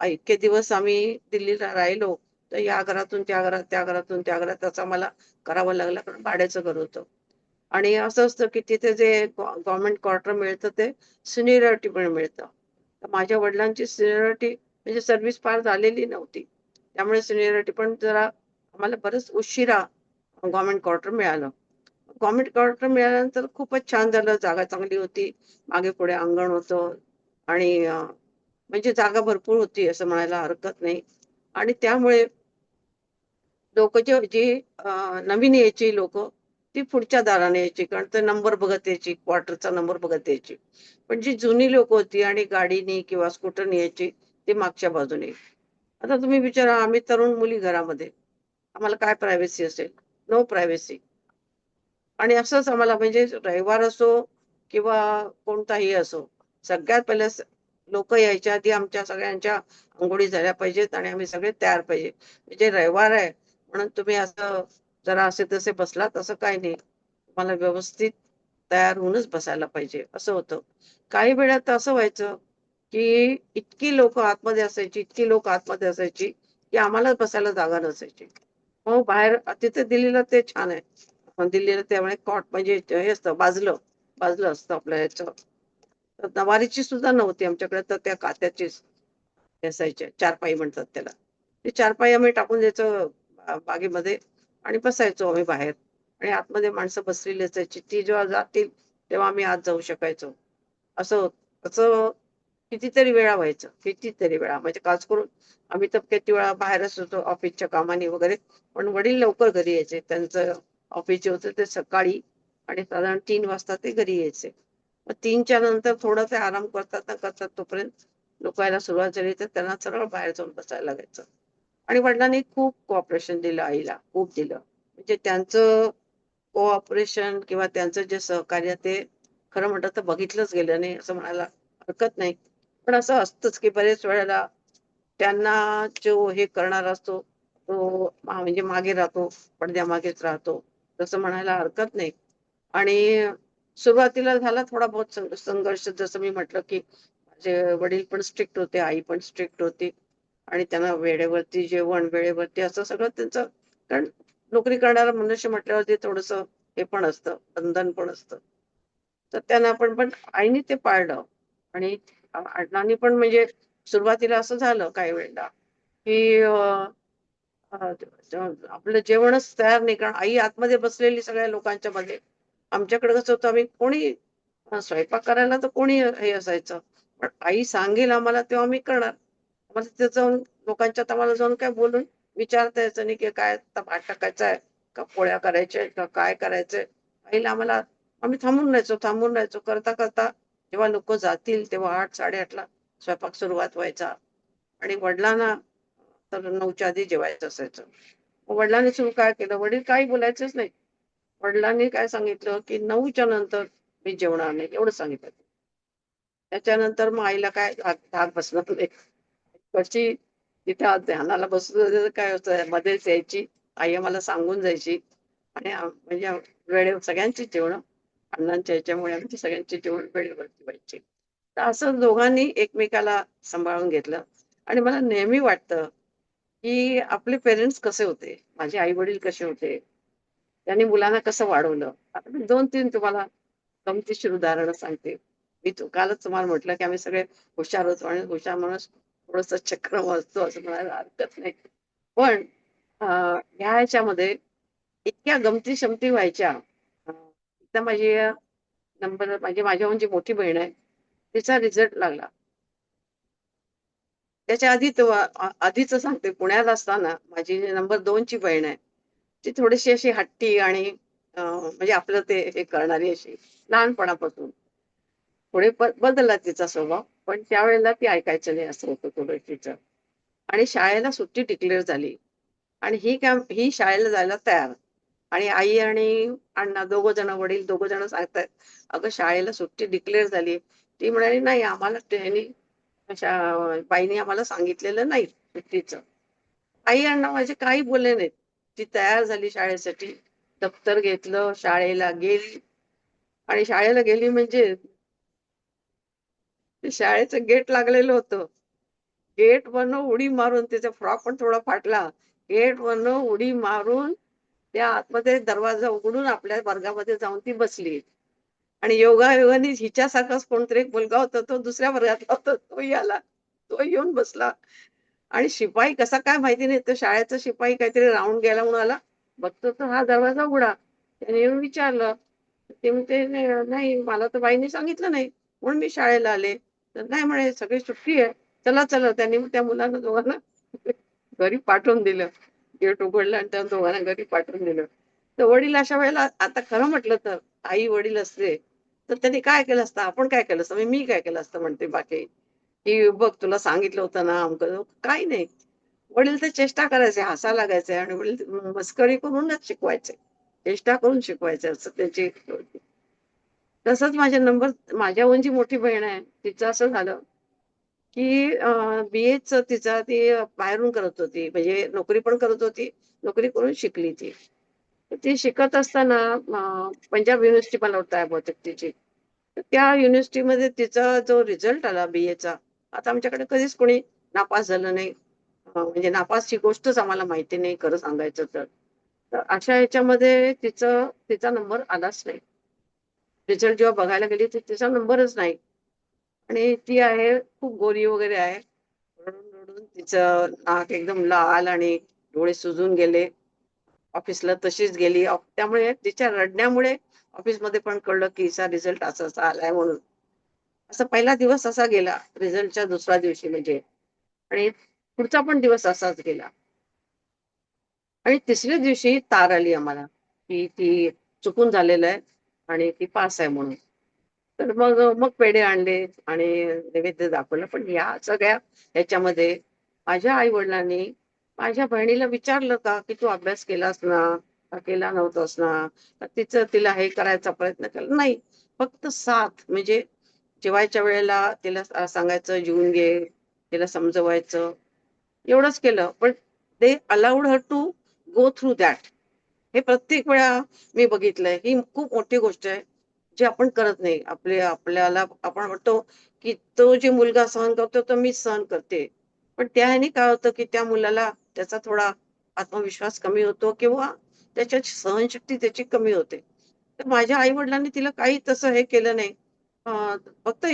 इतके दिवस आम्ही दिल्लीला राहिलो. तर या घरातून त्या घरात, त्या घरातून त्या घरात त्याचा मला करावं लागलं, कारण भाड्याचं घर होतं. आणि असं असतं की तिथे जे गव्हर्नमेंट क्वार्टर मिळतं ते सिनियरिटी पण मिळतं. तर माझ्या वडिलांची सिनियरिटी म्हणजे सर्व्हिस फार झालेली नव्हती. त्यामुळे सिनियरिटी पण जरा आम्हाला बरंच उशिरा गव्हर्नमेंट क्वार्टर मिळालं. गव्हर्नमेंट क्वार्टर मिळाल्यानंतर खूपच छान झालं. जागा चांगली होती. मागे पुढे अंगण होतं आणि म्हणजे जागा भरपूर होती असं म्हणायला हरकत नाही. आणि त्यामुळे लोक जी नवीन यायची लोक ती पुढच्या दाराने यायची, कारण ते नंबर बघत यायची, क्वार्टरचा नंबर बघत यायची. पण जी जुनी लोक होती आणि गाडीने किंवा स्कूटरने यायची ती मागच्या बाजूने. आता तुम्ही विचारा, आम्ही तरुण मुली घरामध्ये, आम्हाला काय प्रायव्हसी असेल? No privacy. आणि असंच आम्हाला म्हणजे रविवार असो किंवा कोणताही असो, सगळ्यात पहिले लोक यायच्या आधी आमच्या सगळ्यांच्या अंघोळी झाल्या पाहिजेत आणि आम्ही सगळे तयार पाहिजे. म्हणजे रविवार आहे म्हणून तुम्ही असं जरा असे तसे बसलात असं काही नाही. तुम्हाला व्यवस्थित तयार होऊनच बसायला पाहिजे असं होतं. काही वेळा तर असं व्हायचं की इतकी लोक आतमध्ये असायची, इतकी लोक आतमध्ये असायची की आम्हाला बसायला जागा नसायची. हो, बाहेर तिथे दिल्लीला ते छान आहे. दिल्लीला त्यामुळे कॉट म्हणजे हे असतं बाजलं, बाजलं असतं आपल्या ह्याचं. तर नवारीची सुद्धा नव्हती आमच्याकडे, तर त्या कात्याचीच असायच्या. चारपाई म्हणतात त्याला. ते चारपाई आम्ही टाकून द्यायचो बागेमध्ये आणि बसायचो आम्ही बाहेर. आणि आतमध्ये माणसं बसलेली असायची. ती जेव्हा जातील तेव्हा आम्ही आत जाऊ शकायचो. असं असं कितीतरी वेळा व्हायचं. कितीतरी वेळा. म्हणजे खास करून आम्ही तर किती वेळा बाहेरच होतो ऑफिसच्या कामाने वगैरे. पण वडील लवकर घरी यायचे. त्यांचं ऑफिस जे होतं ते सकाळी आणि साधारण 3 वाजता ते घरी यायचे. मग 3च्या नंतर थोडं ते आराम करतात ना करतात तोपर्यंत लोक यायला सुरुवात झाली तर त्यांना सरळ बाहेर जाऊन बसायला लागायचं. आणि वडिलांनी खूप कोऑपरेशन दिलं आईला, खूप दिलं. म्हणजे त्यांचं कोऑपरेशन किंवा त्यांचं जे सहकार्य ते खरं म्हटलं तर बघितलंच गेलं नाही असं म्हणायला हरकत नाही. पण असं असतंच की बरेच वेळेला त्यांना जो हे करणारा असतो तो म्हणजे मागे राहतो, पडद्यामागेच राहतो, तसं म्हणायला हरकत नाही. आणि सुरुवातीला झाला थोडा बहुत संघर्ष, जसं मी म्हटलं की माझे वडील पण स्ट्रिक्ट होते, आई पण स्ट्रिक्ट होती. आणि त्यांना वेळेवरती जेवण, वेळेवरती असं सगळं त्यांचं, कारण नोकरी करणारा मनुष्य म्हटल्यावरती थोडस हे पण असतं, बंधन पण असतं. तर त्यांना पण आईने ते पाळलं. आणि अण्णांनी पण म्हणजे सुरुवातीला असं झालं काही वेळेला की आपलं जेवणच तयार नाही, कारण आई आतमध्ये बसलेली सगळ्या लोकांच्या मध्ये. आमच्याकडे कसं होतं, आम्ही कोणी स्वयंपाक करायला तर कोणी हे असायचं, पण आई सांगेल आम्हाला तेव्हा आम्ही करणार. आम्हाला तिथे जाऊन लोकांच्यात आम्हाला जाऊन काय बोलून विचारता यायचं नाही की काय आता भात टाकायचा आहे का पोळ्या करायच्या आहेत का काय करायचंय. आईला आम्हाला, आम्ही थांबून राहायचो करता करता. जेव्हा लोक जातील तेव्हा 8, 8:30ला स्वयंपाक सुरुवात व्हायचा. आणि वडिलांना तर 9च्या आधी जेवायचं असायचं. मग वडिलांनी सुरू काय केलं, वडील काही बोलायचेच नाही. वडिलांनी काय सांगितलं की 9च्या नंतर मी जेवणार नाही, एवढं सांगितलं. त्याच्यानंतर मग आईला काय धाक धाक बसणार नाही. कशी तिथे ध्यानाला बसत होते तर काय होतं, मध्येच यायची आई आम्हाला सांगून जायची. आणि म्हणजे वेळेवर सगळ्यांची जेवण, अण्णांच्या ह्याच्यामुळे आमची सगळ्यांची जेवण वेळेवरती व्हायची. तर असं दोघांनी एकमेकाला सांभाळून घेतलं. आणि मला नेहमी वाटतं की आपले पेरेंट्स कसे होते, माझे आई वडील कसे होते, त्यांनी मुलांना कसं वाढवलं. आता मी 2-3 तुम्हाला गमतीशीर उदाहरणं सांगते. मी कालच तुम्हाला म्हटलं की आम्ही सगळे हुशार होतो आणि हुशार माणूस थोडंसं चक्रम असतो असं म्हणायला हरकत नाही. पण ह्या ह्याच्यामध्ये इतक्या गमती-शमती व्हायच्या. एकदा माझी माझ्याहून जी मोठी बहीण आहे, तिचा रिझल्ट लागला. त्याच्या आधी आधीच सांगते, पुण्यात असताना माझी नंबर 2 ची बहीण आहे. ती थोडीशी अशी हट्टी आणि म्हणजे आपलं ते हे करणारी अशी लहानपणापासून. पुढे बदलला तिचा स्वभाव, पण त्यावेळेला ती ऐकायचं नाही असं होतं थोडं तिचं. आणि शाळेला सुट्टी डिक्लेअर झाली आणि ही शाळेला जायला तयार. आणि आई आणि अण्णा दोघं जण, वडील दोघं जण सांगतायत, "अगं शाळेला सुट्टी डिक्लेअर झाली." ती म्हणाली, "नाही, आम्हाला त्यांनी बाईंनी आम्हाला सांगितलेलं नाही सुट्टीचं." आई अण्णा माझे काही बोलले नाहीत. ती तयार झाली शाळेसाठी. दप्तर घेतलं, शाळेला गेली. आणि शाळेला गेली म्हणजे ते शाळेचं गेट लागलेलं होतं. गेट वरनं उडी मारून तिचा फ्रॉक पण थोडा फाटला. गेटवरनं उडी मारून त्या आतमध्ये दरवाजा उघडून आपल्या वर्गामध्ये जाऊन ती बसली. आणि योगायोगाने हिच्यासारखाच कोणतरी एक मुलगा होता, तो दुसऱ्या वर्गातला होता, तोही आला. तो येऊन बसला. आणि शिपाई कसा काय माहिती नाही, तो शाळेचा शिपाई काहीतरी राहून गेला म्हणून आला. बघतो तर हा दरवाजा उघडा. त्याने येऊन विचारलं. ते म्हणते, नाही मला तर बाईंनी सांगितलं नाही, म्हणून मी शाळेला आले." तर नाही म्हणे, सगळी सुट्टी आहे. चला चला, त्यांनी मग त्या मुलांना दोघांना घरी पाठवून दिलं. गेट उघडलं आणि त्या दोघांना घरी पाठवून दिलं. तर वडील अशा वेळेला, आता खरं म्हटलं तर आई वडील असते तर त्यांनी काय केलं असतं, आपण काय केलं असतं, म्हणजे मी काय केलं असतं म्हणते बाकी, की बघ तुला सांगितलं होतं ना अमकं काही नाही. वडील तर चेष्टा करायचे, हसायला लागायचे आणि वडील मस्करी करूनच शिकवायचे, चेष्टा करून शिकवायचे असं त्याची होती. तसंच माझ्याहून जी मोठी बहीण आहे तिचं असं झालं, की BA तिचा ती बाहेरून करत होती, म्हणजे नोकरी पण करत होती, नोकरी करून शिकली ती. तर ती शिकत असताना पंजाब युनिव्हर्सिटी मला वाटतं आहे बहुतेक तिची. तर त्या युनिव्हर्सिटीमध्ये तिचा जो रिझल्ट आला BA, आता आमच्याकडे कधीच कोणी नापास झालं नाही. म्हणजे नापासची गोष्टच आम्हाला माहिती नाही खरं सांगायचं तर. तर अशा ह्याच्यामध्ये तिचा नंबर आलाच नाही. रिझल्ट जेव्हा बघायला गेली तर तिचा नंबरच नाही. आणि ती आहे खूप गोरी वगैरे आहे. रडून रडून तिचं नाक एकदम लाल आणि डोळे सुजून गेले. ऑफिसला तशीच गेली. त्यामुळे तिच्या रडण्यामुळे ऑफिसमध्ये पण कळलं की हिचा रिझल्ट असा असा आलाय म्हणून. असा पहिला दिवस असा गेला, रिझल्टच्या दुसऱ्या दिवशी म्हणजे. आणि पुढचा पण दिवस असाच गेला. आणि तिसऱ्या दिवशी तार आली आम्हाला, की ती चुकून झालेलं आहे आणि ती पास आहे म्हणून. तर मग मग पेढे आणले आणि नैवेद्य दाखवलं. पण या सगळ्या ह्याच्यामध्ये माझ्या आई-वडिलांनी माझ्या बहिणीला विचारलं का, की "तू अभ्यास केलास ना? का केला नव्हतास ना?" का तिला हे करायचा प्रयत्न केला? नाही. फक्त साथ म्हणजे जेवायच्या वेळेला तिला सांगायचं, "जेवून घे." तिला समजवायचं. एवढंच केलं. पण they allowed her to go through that. हे प्रत्येक वेळा मी बघितलंय. ही खूप मोठी गोष्ट आहे, जी आपण करत नाही. आपल्याला आपण म्हणतो, की तो जे मुलगा सहन करतो, तो मीच सहन करते. पण त्या ह्याने काय होतं, की त्या मुलाला त्याचा थोडा आत्मविश्वास कमी होतो किंवा त्याच्यात सहनशक्ती त्याची कमी होते. तर माझ्या आई-वडिलांनी तिला काही तसं हे केलं नाही. अ, फक्त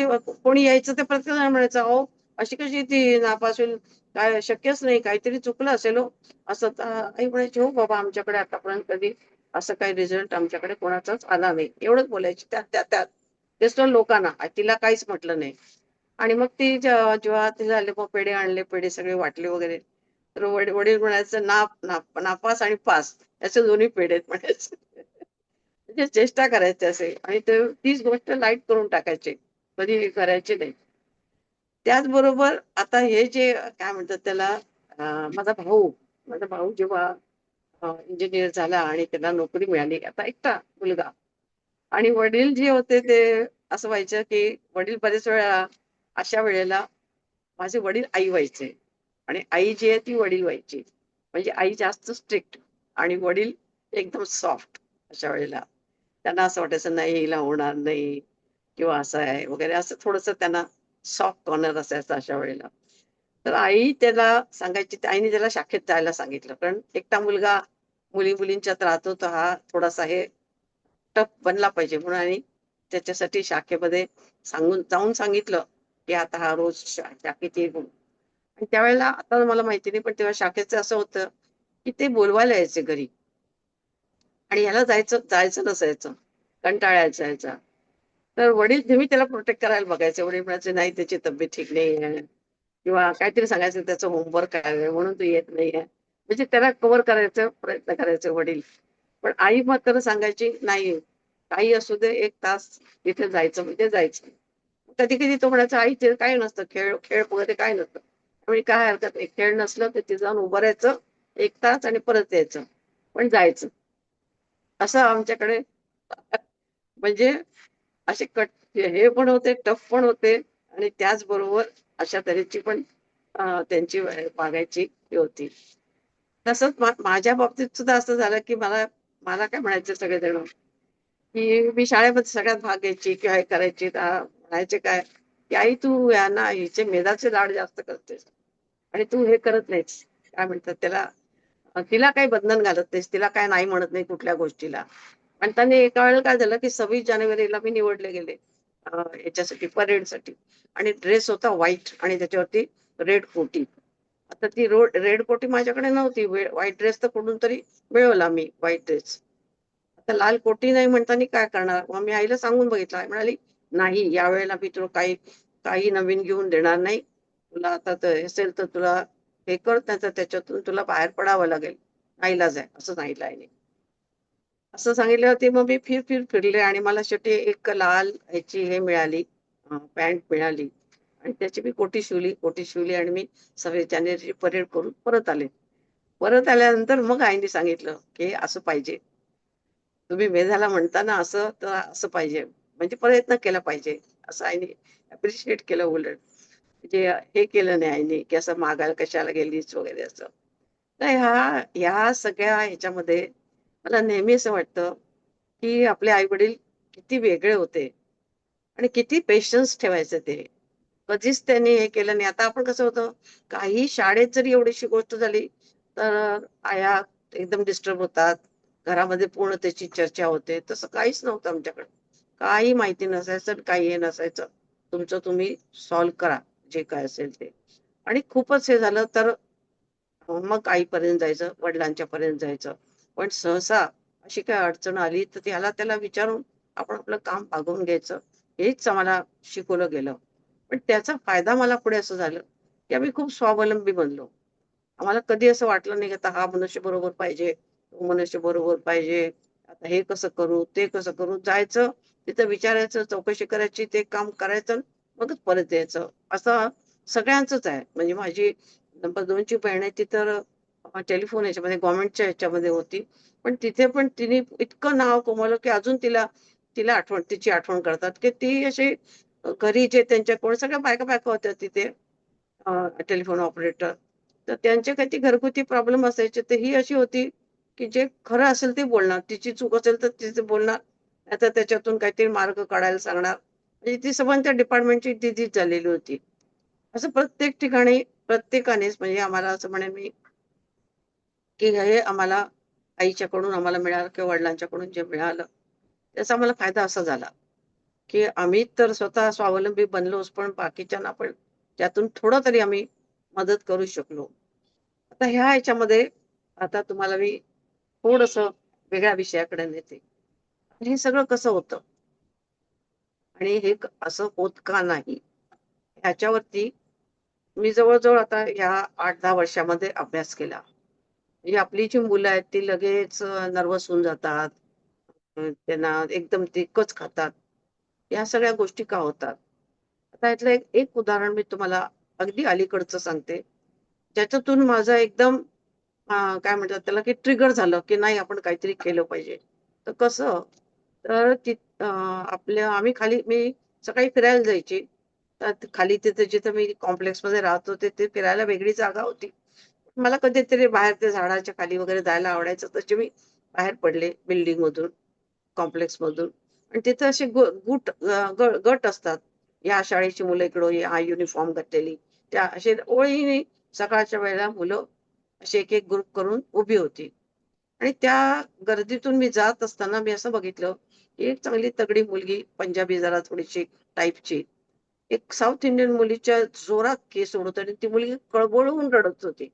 कोणी यायचं ते प्रत्येकजण म्हणायचं, "अहो, अशी कशी ती नापास होईल? काय शक्यच नाही. काहीतरी चुकलं असेल हो." असं तर आई म्हणायची, "हो बाबा, आमच्याकडे आतापर्यंत कधी असं काही रिझल्ट आमच्याकडे कोणाचाच आला नाही." एवढंच बोलायची त्यात त्यात त्यात. ते सुद्धा लोकांना. तिला काहीच म्हटलं नाही. आणि मग ती जेव्हा ते झाले, मग पेढे आणले, पेढे सगळे वाटले वगैरे. तर वडील म्हणायचं, नापास आणि पास असे दोन्ही पेढे आहेत" म्हणायचे. म्हणजे चेष्टा करायचे असे आणि तीच गोष्ट लाईट करून टाकायचे. कधी हे करायचे नाही. त्याचबरोबर आता हे जे काय म्हणतात त्याला, माझा भाऊ माझा भाऊ जेव्हा इंजिनियर झाला आणि त्याला नोकरी मिळाली, आता एकटा मुलगा. आणि वडील जे होते ते असं व्हायचं, की वडील बरेच वेळा अशा वेळेला माझे वडील आई व्हायचे आणि आई जी आहे ती वडील व्हायची. म्हणजे आई जास्त स्ट्रिक्ट आणि वडील एकदम सॉफ्ट अशा वेळेला. त्यांना असं वाटायचं नाही हिला होणार नाही किंवा असं आहे वगैरे, असं थोडंसं त्यांना सॉफ्ट कॉर्नर असायचं अशा वेळेला. तर आई त्याला सांगायची, आईने त्याला शाखेत जायला सांगितलं. कारण एकटा मुलगा मुली-मुलींच्यात राहतो, तर हा थोडासा हे टफ बनला पाहिजे म्हणून. आणि त्याच्यासाठी शाखेमध्ये जाऊन सांगितलं, की आता हा रोज शाखेत येईल म्हणून. आणि त्यावेळेला आता मला माहिती नाही, पण तेव्हा शाखेचं असं होतं, की ते बोलवायला यायचे घरी आणि ह्याला जायचं जायचं नसायचं. कंटाळा यायचा. तर वडील नेहमी त्याला प्रोटेक्ट करायला बघायचे. वडील म्हणायचे, "नाही त्याची तब्येत ठीक नाहीये." किंवा काहीतरी सांगायचं, "त्याचं होमवर्क आहे म्हणून तो येत नाहीये." म्हणजे त्याला कव्हर करायचा प्रयत्न करायचे वडील. पण आई मात्र सांगायची, "नाही, काही असू दे 1 तास तिथे जायचं म्हणजे जायचं." कधी-कधी तो म्हणायचा, "आई ते काही नसतं, खेळ खेळ वगैरे काही नसतं." त्यामुळे काय हरकत नाही. खेळ नसलं तर तिथे जाऊन उभं राहायचं 1 तास आणि परत यायचं. पण जायचं. असं आमच्याकडे म्हणजे असे हे पण होते, टफ पण होते आणि त्याचबरोबर अशा तऱ्हेची पण त्यांची वागायची ही होती. तसंच माझ्या बाबतीत सुद्धा असं झालं, की मला मला काय म्हणायचे सगळेजण, की मी शाळेमध्ये सगळ्यात भाग घ्यायची किंवा हे करायची. तर म्हणायचे काय, की "आई तू या ना हिचे मेधाचे लाड जास्त करतेस आणि तू हे करत नाहीस." काय म्हणतात त्याला, तिला काही बंधन घालत नाहीस, तिला काय नाही म्हणत नाही कुठल्या गोष्टीला. आणि त्याने एका वेळेला काय झालं की 26 जानेवारीला मी निवडले गेले याच्यासाठी, परेडसाठी. आणि ड्रेस होता व्हाईट आणि त्याच्यावरती रेड कोटी. आता ती रेड कोटी माझ्याकडे नव्हती, व्हाईट ड्रेस तर कुठून तरी मिळवला मी व्हाईट ड्रेस. आता लाल कोटी नाही म्हणताना काय करणार, मग मी आईला सांगून बघितलं. आई म्हणाली, नाही यावेळेला मी तुला काही काही नवीन घेऊन देणार नाही. तुला आता असेल तर तुला हे कर, त्याच्यातून तुला बाहेर पडावं लागेल. नाईलाज आहे, असं सांगितलं आईने. असं सांगितल्यावरती मग मी फिरले आणि मला शेवटी एक लाल ह्याची हे मिळाली, पॅन्ट मिळाली. आणि त्याची मी कोटी शिवली आणि मी 26 जानेवारीची परेड करून परत आले. परत आल्यानंतर मग आईने सांगितलं की असं पाहिजे, तुम्ही मेधाला म्हणता ना असं, तर असं पाहिजे, म्हणजे प्रयत्न केला पाहिजे. असं आईने अप्रिशिएट केलं उलट. म्हणजे हे केलं नाही आईने की असं मागायला कशाला गेलीस वगैरे असं. तर ह्या सगळ्या ह्याच्यामध्ये मला नेहमी असं वाटतं की आपले आई वडील किती वेगळे होते आणि किती पेशन्स ठेवायचे ते. कधीच त्यांनी हे केलं नाही. आता आपण कसं होतं, काही शाळेत जरी एवढीशी गोष्ट झाली, तर आया एकदम डिस्टर्ब होतात. घरामध्ये पूर्ण त्याची चर्चा होते. तसं काहीच नव्हतं आमच्याकडे. काही माहिती नसायचं आणि काही हे नसायचं. तुमचं तुम्ही सॉल्व्ह करा, जे काय असेल ते. आणि खूपच हे झालं तर मग आईपर्यंत जायचं, वडिलांच्या पर्यंत जायचं. पण सहसा अशी काही अडचण आली, तर त्याला विचारून आपण आपलं काम भागवून घ्यायचं. हेच आम्हाला शिकवलं गेलं. पण त्याचा फायदा मला पुढे असं झालं, की आम्ही खूप स्वावलंबी बनलो. आम्हाला कधी असं वाटलं नाही, की आता हा मनुष्य बरोबर पाहिजे, तो मनुष्य बरोबर पाहिजे. आता हे कसं करू, ते कसं करू? जायचं, तिथं विचारायचं, चौकशी करायची, ते काम करायचं, मगच परत यायचं. असं सगळ्यांचंच आहे. म्हणजे माझी नंबर 2 ची बहीण आहे, ती तर टेलिफोन ह्याच्यामध्ये गव्हर्नमेंटच्या ह्याच्यामध्ये होती. पण तिथे पण तिने इतकं नाव कमवलं, की अजून तिला तिला तिची आठवण करतात, की ती अशी घरी जे त्यांच्या कोण सगळ्या बायका-बायका होत्या तिथे, टेलिफोन ऑपरेटर. तर त्यांचे काही ते घरगुती प्रॉब्लेम असायचे. तर ही अशी होती, की जे खरं असेल ते बोलणार. तिची चूक असेल तर तिचे बोलणार. नाहीतर त्याच्यातून काहीतरी मार्ग काढायला सांगणार. म्हणजे ती सर्वांच्या डिपार्टमेंटची दीदीच झालेली होती. असं प्रत्येक ठिकाणी प्रत्येकानेच, म्हणजे आम्हाला असं म्हणेन मी, की हे आम्हाला आईच्याकडून आम्हाला मिळालं किंवा वडिलांच्याकडून जे मिळालं, त्याचा आम्हाला फायदा असा झाला, की आम्ही तर स्वतः स्वावलंबी बनलोच, पण बाकीच्यांना पण त्यातून थोडं तरी आम्ही मदत करू शकलो. आता ह्या ह्याच्यामध्ये आता तुम्हाला मी थोडंसं वेगळ्या विषयाकडे नेते. हे सगळं कसं होतं आणि हे असं होत का नाही? ह्याच्यावरती मी जवळ-जवळ आता ह्या 8-10 वर्षामध्ये अभ्यास केला. म्हणजे आपली जी मुलं आहेत ती लगेच नर्व्हस होऊन जातात. त्यांना एकदम तिखच खातात. या सगळ्या गोष्टी का होतात? आता यातलं एक एक उदाहरण मी तुम्हाला अगदी अलीकडचं सांगते. ज्याच्यातून माझं एकदम काय म्हणतात त्याला, की ट्रिगर झालं, की नाही आपण काहीतरी केलं पाहिजे. तर कसं? तर आपल्या आम्ही खाली मी सकाळी फिरायला जायची. तर खाली तिथे जिथं मी कॉम्प्लेक्समध्ये राहत होते, ते फिरायला वेगळी जागा होती. मला कधीतरी बाहेर त्या झाडाच्या खाली वगैरे जायला आवडायचं. तसे मी बाहेर पडले बिल्डिंगमधून, कॉम्प्लेक्समधून. आणि तिथे असे गट असतात. या शाळेची मुलं इकडं, हा युनिफॉर्म घातलेली. त्या असे ओळीने सकाळच्या वेळेला मुलं असे एक-एक ग्रुप करून उभी होती. आणि त्या गर्दीतून मी जात असताना मी असं बघितलं, की एक चांगली तगडी मुलगी, पंजाबी जरा थोडीशी टाइपची, एक साउथ इंडियन मुलीच्या जोरात केस ओढत आणि ती मुलगी कळवळून रडत होती.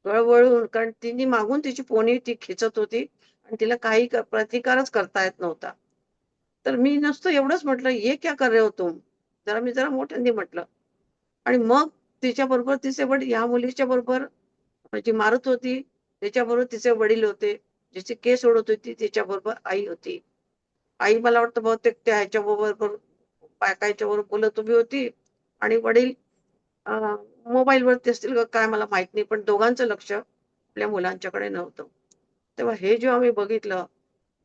कळवळून, कारण तिने मागून तिची पोनी ती खेचत होती आणि तिला काही प्रतिकारच करता येत नव्हता. तर मी नुसतं एवढंच म्हटलं, "ये क्या कर रहे हो तुम?" जरा मोठ्याने म्हटलं. आणि मग तिच्याबरोबर तिचे वडील, ह्या मुलीच्या बरोबर जी मारत होती, त्याच्याबरोबर तिचे वडील होते. जिची केस ओढत होती, तिच्याबरोबर आई होती. आई मला वाटतं बहुतेक त्या ह्याच्याबरोबर बायकांच्याबरोबर बोलत उभी होती आणि वडील अ, मोबाईलवरती असतील का काय मला माहीत नाही. पण दोघांचं लक्ष आपल्या मुलांच्याकडे नव्हतं. तेव्हा हे जेव्हा आम्ही बघितलं,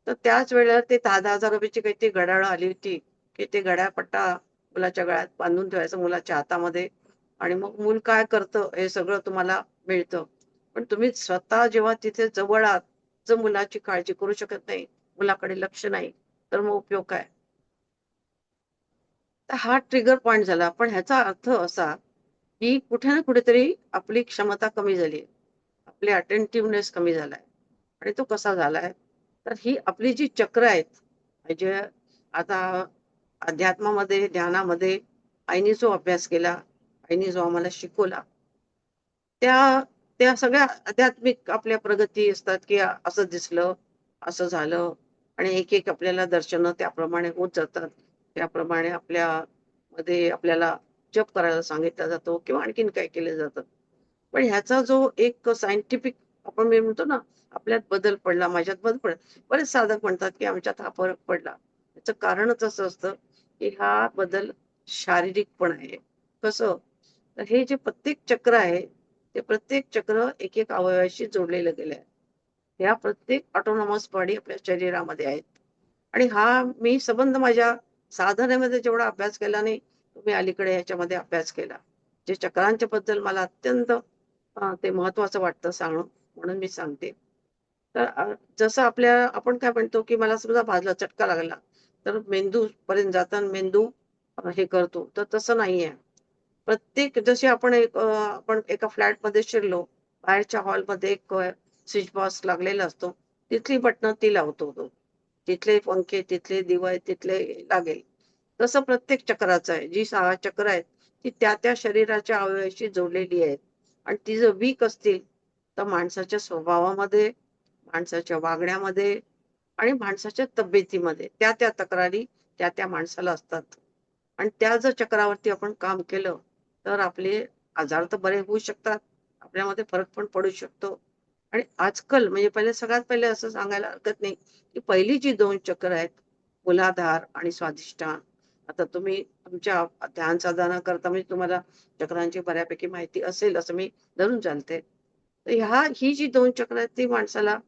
तर त्याच वेळेला ते ₹10,000 ची काहीतरी घड्याळं आली होती, की ते घड्याळपट्टा मुलाच्या गळ्यात बांधून ठेवायचा मुलाच्या हातामध्ये आणि मग मूल काय करतं हे सगळं तुम्हाला मिळतं. पण तुम्ही स्वतः जेव्हा तिथे जवळ आहात, जर मुलाची काळजी करू शकत नाही, मुलाकडे लक्ष नाही, तर मग उपयोग काय? तर हा ट्रिगर पॉइंट झाला. पण ह्याचा अर्थ असा, की कुठे ना कुठेतरी आपली क्षमता कमी झाली. आपली अटेंटिव्हनेस कमी झालाय. आणि तो कसा झालाय, तर ही आपली जी चक्र आहेत, म्हणजे आता अध्यात्मामध्ये, ध्यानामध्ये आईने जो अभ्यास केला, आईने जो आम्हाला शिकवला, त्या त्या सगळ्या आध्यात्मिक आपल्या प्रगती असतात, की असं दिसलं, असं झालं आणि एक-एक आपल्याला दर्शनं त्याप्रमाणे होत जातात. त्याप्रमाणे आपल्यामध्ये आपल्याला जप करायला सांगितला जातो किंवा आणखीन काय केलं जातं. पण ह्याचा जो एक सायंटिफिक आपण मी म्हणतो ना, आपल्यात बदल पडला, माझ्यात बदल पडला. बरेच साधक म्हणतात, की आमच्यात हा फरक पडला. त्याचं कारणच असं असतं, की हा बदल शारीरिक पण आहे. कसं? तर हे जे प्रत्येक चक्र आहे, ते प्रत्येक चक्र एक-एक अवयवाशी जोडलेलं गेलं आहे. ह्या प्रत्येक ऑटोनॉमस बॉडी आपल्या शरीरामध्ये आहेत. आणि हा मी संबंध माझ्या साधनेमध्ये जेवढा अभ्यास केला नाही, तो मी अलीकडे ह्याच्यामध्ये अभ्यास केला. जे चक्रांच्या बद्दल मला अत्यंत ते महत्वाचं वाटतं सांगणं, म्हणून मी सांगते. तर जसं आपण काय म्हणतो, की मला समजा भाजला, चटका लागला, तर मेंदूपर्यंत जाताना मेंदू हे करतो. तर तसं नाहीये. प्रत्येक जशी आपण एका फ्लॅटमध्ये शिरलो, बाहेरच्या हॉलमध्ये एक स्विच बॉक्स लागलेला असतो. तिथली बटणं ती लावतो तो. तिथले पंखे, तिथले दिवे, तिथले लागेल. तसं प्रत्येक चक्राचं आहे. जी 6 चक्र आहेत, ती त्या शरीराच्या अवयवाशी जोडलेली आहेत. आणि ती जर वीक असतील, तर माणसाच्या स्वभावामध्ये, माणसाच्या वागण्यामध्ये आणि माणसाच्या तब्येतीमध्ये त्या तक्रारी त्या माणसाला असतात. आणि त्या जर चक्रावरती आपण काम केलं, तर आपले आजार तर बरे होऊ शकतात. आपल्यामध्ये फरक पण पडू शकतो. आणि आजकाल म्हणजे सगळ्यात पहिले असं सांगायला हरकत नाही, की पहिली जी 2 चक्र आहेत, मूलाधार आणि स्वाधिष्ठान. आता तुम्ही तुमच्या ध्यान साधना करता म्हणजे तुम्हाला चक्रांची बऱ्यापैकी माहिती असेल असं मी धरून चालते. तर ही जी 2 चक्र आहेत ती माणसाला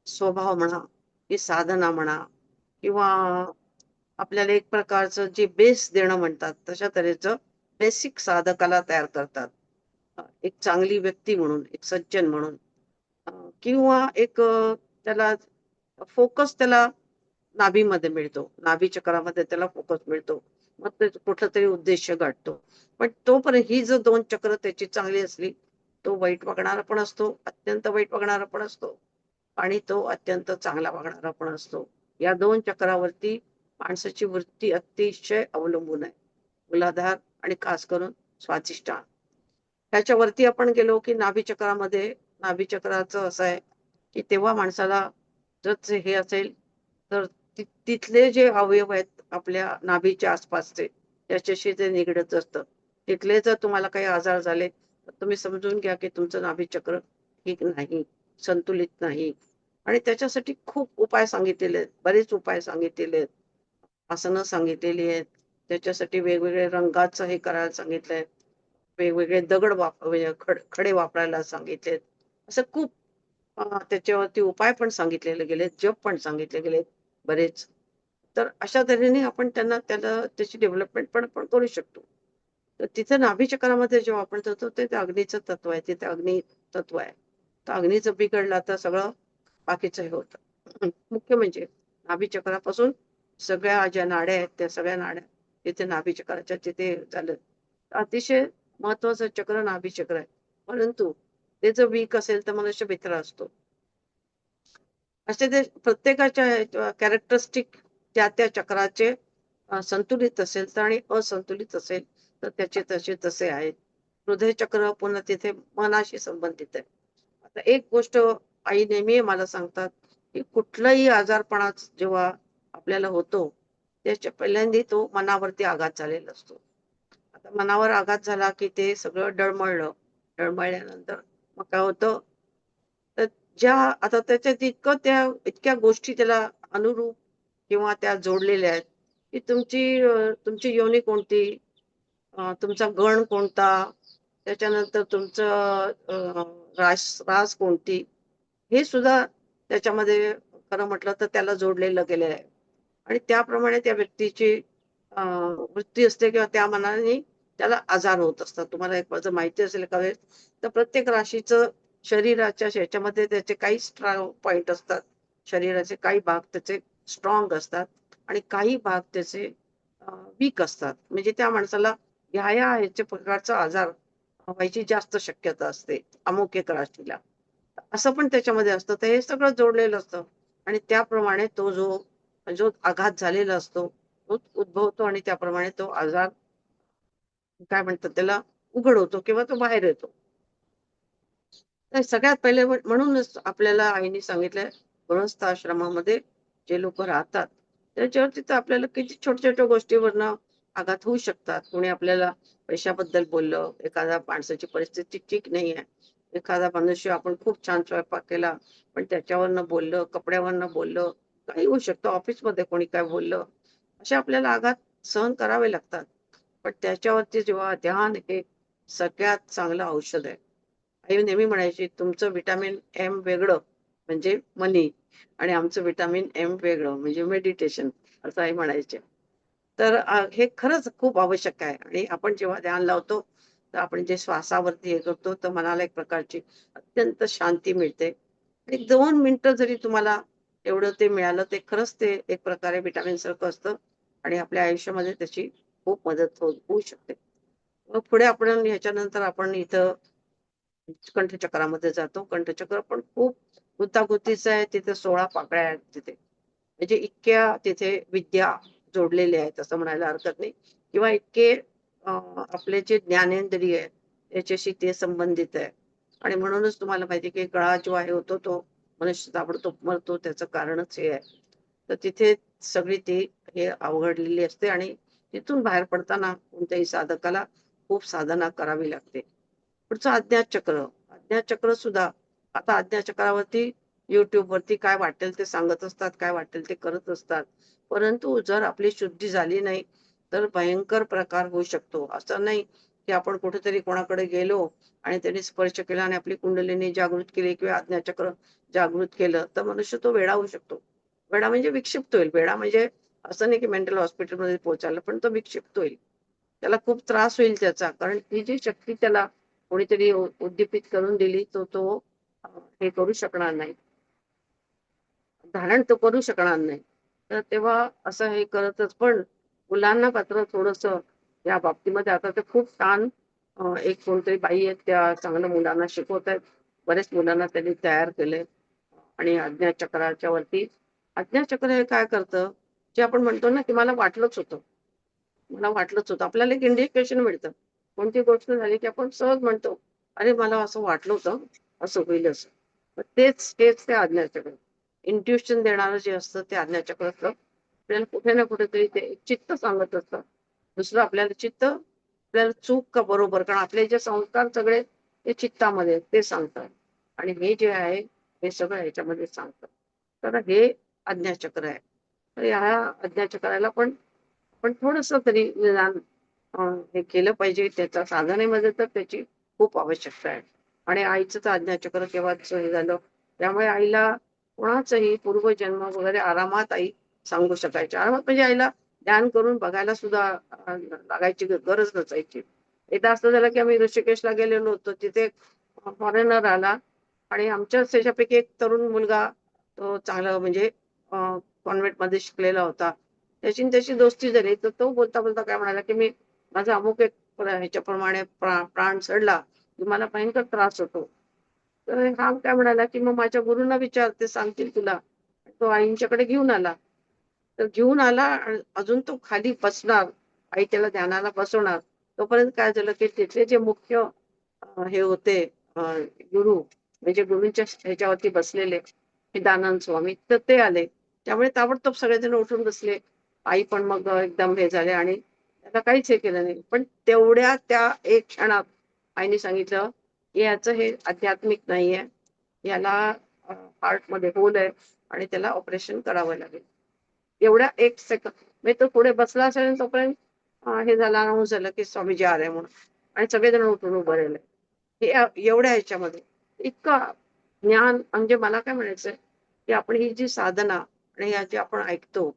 स्वभाव म्हणा, की साधना म्हणा किंवा आपल्याला एक प्रकारचं जे बेस देणं म्हणतात, तशा तऱ्हेचं बेसिक साधकाला तयार करतात. एक चांगली व्यक्ती म्हणून, एक सज्जन म्हणून अ, किंवा त्याला फोकस त्याला नाभीमध्ये मिळतो. नाभी चक्रामध्ये त्याला फोकस मिळतो. मग ते कुठलातरी उद्देश गाठतो. पण तोपर्यंत ही जर 2 चक्र त्याची चांगली असली, तो वाईट वागणारा पण असतो, अत्यंत वाईट वागणारा पण असतो आणि तो अत्यंत चांगला वागणारा पण असतो. या 2 चक्रावरती माणसाची वृत्ती अतिशय अवलंबून आहे. मूलाधार आणि खास करून स्वाधिष्ठान. त्याच्यावरती आपण गेलो, की नाभी चक्राचं असं आहे, की तेव्हा माणसाला जर हे असेल, तर तिथले जे अवयव आहेत आपल्या नाभीच्या आसपासचे, त्याच्याशी ते निगडीत असतं. तिथले जर तुम्हाला काही आजार झाले, तर तुम्ही समजून घ्या, की तुमचं नाभीचक्र ठीक नाही, संतुलित नाही. आणि त्याच्यासाठी खूप उपाय सांगितलेले आहेत. बरेच उपाय सांगितलेले आहेत. आसनं सांगितलेली आहेत. त्याच्यासाठी वेगवेगळे रंगाचं हे करायला सांगितलंय. वेगवेगळे दगड म्हणजे खडे वापरायला सांगितलेत. असं खूप त्याच्यावरती उपाय पण सांगितलेले गेलेत, जप पण सांगितले गेलेत बरेच. तर अशा तऱ्हेने आपण त्याला त्याची डेव्हलपमेंट पण आपण करू शकतो. तर तिथे नाभी चक्रामध्ये जेव्हा आपण जातो ते अग्नीचं तत्व आहे. तिथे अग्नी तत्व आहे. तर अग्नी बिघडला तर सगळं बाकीचं हे होतं. मुख्य म्हणजे नाभी चक्रापासून सगळ्या ज्या नाड्या आहेत, त्या सगळ्या नाड्या तिथे नाभी चक्राच्या तिथे झालं. अतिशय महत्वाचं चक्र नाभी चक्र आहे. परंतु ते जर वीक असेल तर मनुष्य भित्रा असतो. असे ते प्रत्येकाच्या कॅरेक्टरिस्टिक त्या चक्राचे संतुलित असेल तर आणि असंतुलित असेल तर त्याचे तसे आहेत. हृदय चक्र पुन्हा तिथे मनाशी संबंधित आहे. आता एक गोष्ट आई नेहमी मला सांगतात, की कुठलाही आजारपणा जेव्हा आपल्याला होतो, त्याच्या पहिल्यांदा तो मनावरती आघात झालेला असतो. आता मनावर आघात झाला, की ते सगळं डळमळलं. डळमळल्यानंतर मग काय होतं, तर आता त्याच्यात इतक्या गोष्टी त्याला अनुरूप किंवा त्या जोडलेल्या आहेत, की तुमची योनी कोणती, तुमचा गण कोणता, त्याच्यानंतर तुमचं रास कोणती, हे सुद्धा त्याच्यामध्ये खरं म्हटलं तर त्याला जोडलेलं गेलेलं आहे. आणि त्याप्रमाणे त्या व्यक्तीची वृत्ती असते किंवा त्या मनाने त्याला आजार होत असतात. तुम्हाला एक जर माहिती असेल का वेळेस, तर प्रत्येक राशीचं शरीराच्या ह्याच्यामध्ये त्याचे काही स्ट्रॉंग पॉइंट असतात. शरीराचे काही भाग त्याचे स्ट्रॉंग असतात आणि काही भाग त्याचे वीक असतात. म्हणजे त्या माणसाला ह्या ह्याच्या प्रकारचा आजार व्हायची जास्त शक्यता असते अमुक एक राशीला. असं पण त्याच्यामध्ये असतं. तर हे सगळं जोडलेलं असतं आणि त्याप्रमाणे तो जो जो आघात झालेला असतो तो उद्भवतो आणि त्याप्रमाणे तो आजार काय म्हणतात त्याला उघड होतो किंवा तो बाहेर येतो. तर सगळ्यात पहिले म्हणूनच आपल्याला आईने सांगितलंय गृहस्थ आश्रमामध्ये जे लोक राहतात त्याच्यावरती तर आपल्याला किती छोट्या छोट्या गोष्टीवरनं आघात होऊ शकतात. कोणी आपल्याला पैशाबद्दल बोललं, एखाद्या माणसाची परिस्थिती ठीक नाही आहे, एखादा मनुष्य आपण खूप छान स्वयंपाक केला पण त्याच्यावरनं बोललं, कपड्यावरनं बोललं, काही होऊ शकतं. ऑफिसमध्ये कोणी काय बोललं, असे आपल्याला आघात सहन करावे लागतात. पण त्याच्यावरती जेव्हा ध्यान हे सगळ्यात चांगलं औषध आहे. आई नेहमी म्हणायची, "तुमचं व्हिटॅमिन एम वेगळं म्हणजे मनी आणि आमचं व्हिटॅमिन एम वेगळं म्हणजे मेडिटेशन." असं आई म्हणायचे. तर हे खरंच खूप आवश्यक आहे आणि आपण जेव्हा ध्यान लावतो, तर आपण जे श्वासावरती हे करतो, तर मनाला एक प्रकारची अत्यंत शांती मिळते. एक 2 मिनिटं जरी तुम्हाला एवढं ते मिळालं, ते खरंच ते एक प्रकारे व्हिटॅमिनसारखं असतं आणि आपल्या आयुष्यामध्ये त्याची खूप मदत होऊ शकते. मग पुढे आपण ह्याच्यानंतर आपण इथं कंठचक्रामध्ये जातो. कंठचक्र पण खूप गुंतागुंतीचं आहे. तिथे 16 पाकळ्या आहेत तिथे. म्हणजे इतक्या तिथे विद्या जोडलेल्या आहेत असं म्हणायला हरकत नाही किंवा इतके आपले जे ज्ञानेंद्रिय आहे त्याच्याशी ते संबंधित आहे. आणि म्हणूनच तुम्हाला माहिती आहे की गळा जो आहे होतो तो मनुष्य ताबडतोब मरतो त्याचं कारणच हे आहे. तर तिथे सगळी ती हे अवघडलेली असते आणि तिथून बाहेर पडताना कोणत्याही साधकाला खूप साधना करावी लागते. पुढचं अज्ञातचक्र. अज्ञातचक्र सुद्धा आता अज्ञातचक्रावरती YouTube वरती काय वाटेल ते सांगत असतात, काय वाटेल ते करत असतात. परंतु जर आपली शुद्धी झाली नाही, तर भयंकर प्रकार होऊ शकतो. असं नाही, की आपण कुठेतरी कोणाकडे गेलो आणि त्यांनी स्पर्श केला आणि आपली कुंडलिनी जागृत केली किंवा आज्ञाचक्र जागृत केलं, तर मनुष्य तो वेडा होऊ शकतो. वेडा म्हणजे विक्षिप्त होईल. वेडा म्हणजे असं नाही, की मेंटल हॉस्पिटलमध्ये पोहोचायला, पण तो विक्षिप्त होईल. त्याला खूप त्रास होईल त्याचा. कारण ती जी शक्ती त्याला कोणीतरी उद्दीपित करून दिली, तो तो अ, हे करू शकणार नाही. धारण तो करू शकणार नाही. तर तेव्हा असं हे करतच पण मुलांना मात्र थोडंसं या बाबतीमध्ये आता ते खूप छान एक कोणतरी बाई आहेत त्या चांगल्या मुलांना शिकवतायत. बऱ्याच मुलांना त्यांनी तयार केलंय आणि आज्ञाचक्राच्या वरती आज्ञाचक्र हे काय करतं, जे आपण म्हणतो ना, की मला वाटलंच होतं. मला वाटलंच होतं. आपल्याला एक इंडिकेशन मिळतं. कोणती गोष्ट झाली, की आपण सहज म्हणतो, "अरे, मला असं वाटलं होतं, असं होईल असं." मग तेच ते आज्ञाचक्र. इंट्युशन देणारं जे असतं ते आज्ञाचक्र असतं. आपल्याला कुठे ना कुठेतरी ते एक चित्त सांगत असतं. दुसरं आपल्याला चित्त आपल्याला चूक का बरोबर कारण आपले जे संस्कार सगळे ते चित्तामध्ये आहेत, ते सांगतात. आणि हे जे आहे, हे सगळं ह्याच्यामध्ये सांगतं. तर हे आज्ञाचक्र आहे. तर ह्या आज्ञाचक्राला पण पण थोडंसं तरी निदान हे केलं पाहिजे. त्याच्या साधनेमध्ये तर त्याची खूप आवश्यकता आहे. आणि आईचं तर आज्ञाचक्र केव्हाच हे झालं. त्यामुळे आईला कोणाचंही पूर्वजन्म वगैरे आरामात आई सांगू शकायची. आरामात म्हणजे आईला ध्यान करून बघायला सुद्धा लागायची गरज नसायची. एकदा असं झालं, की आम्ही ऋषिकेशला गेलेलो होतो. तिथे फॉरेनर आला आणि आमच्याच त्याच्यापैकी एक तरुण मुलगा तो चांगला म्हणजे कॉन्व्हेंटमध्ये शिकलेला होता. त्याची आणि त्याची दोस्ती झाली. तर तो बोलता-बोलता काय म्हणाला, की मी माझा अमुक एक ह्याच्याप्रमाणे प्राण सडला, की मला भयंकर त्रास होतो. तर हा काय म्हणाला, की "मग माझ्या गुरूंना विचार, ते सांगतील तुला." तो आईंच्याकडे घेऊन आला. तर घेऊन आला आणि अजून तो खाली बसणार, आई त्याला ध्यानाला बसवणार. तोपर्यंत काय झालं, की तिथले जे मुख्य हे होते अ, गुरु म्हणजे गुरूंच्या ह्याच्यावरती बसलेले चिदानंद स्वामी, तर ते आले. त्यामुळे ताबडतोब सगळेजण उठून बसले. आई पण मग एकदम हे झाले आणि त्याला काहीच हे केलं नाही. पण तेवढ्या त्या एक क्षणात आईने सांगितलं, की "याचं हे आध्यात्मिक नाहीये. याला हार्टमध्ये होल आहे आणि त्याला ऑपरेशन करावं लागेल." एवढ्या 1 सेकंद म्हणजे तो पुढे बसला असेल आणि तोपर्यंत हे झालं अनाउन्स झालं, की स्वामीजी आ रहे म्हणून आणि सगळेजण उठून उभे राहिले. हे एवढ्या ह्याच्यामध्ये इतकं ज्ञान म्हणजे मला काय म्हणायचंय, की आपण ही जी साधना आणि ह्या जे आपण ऐकतो,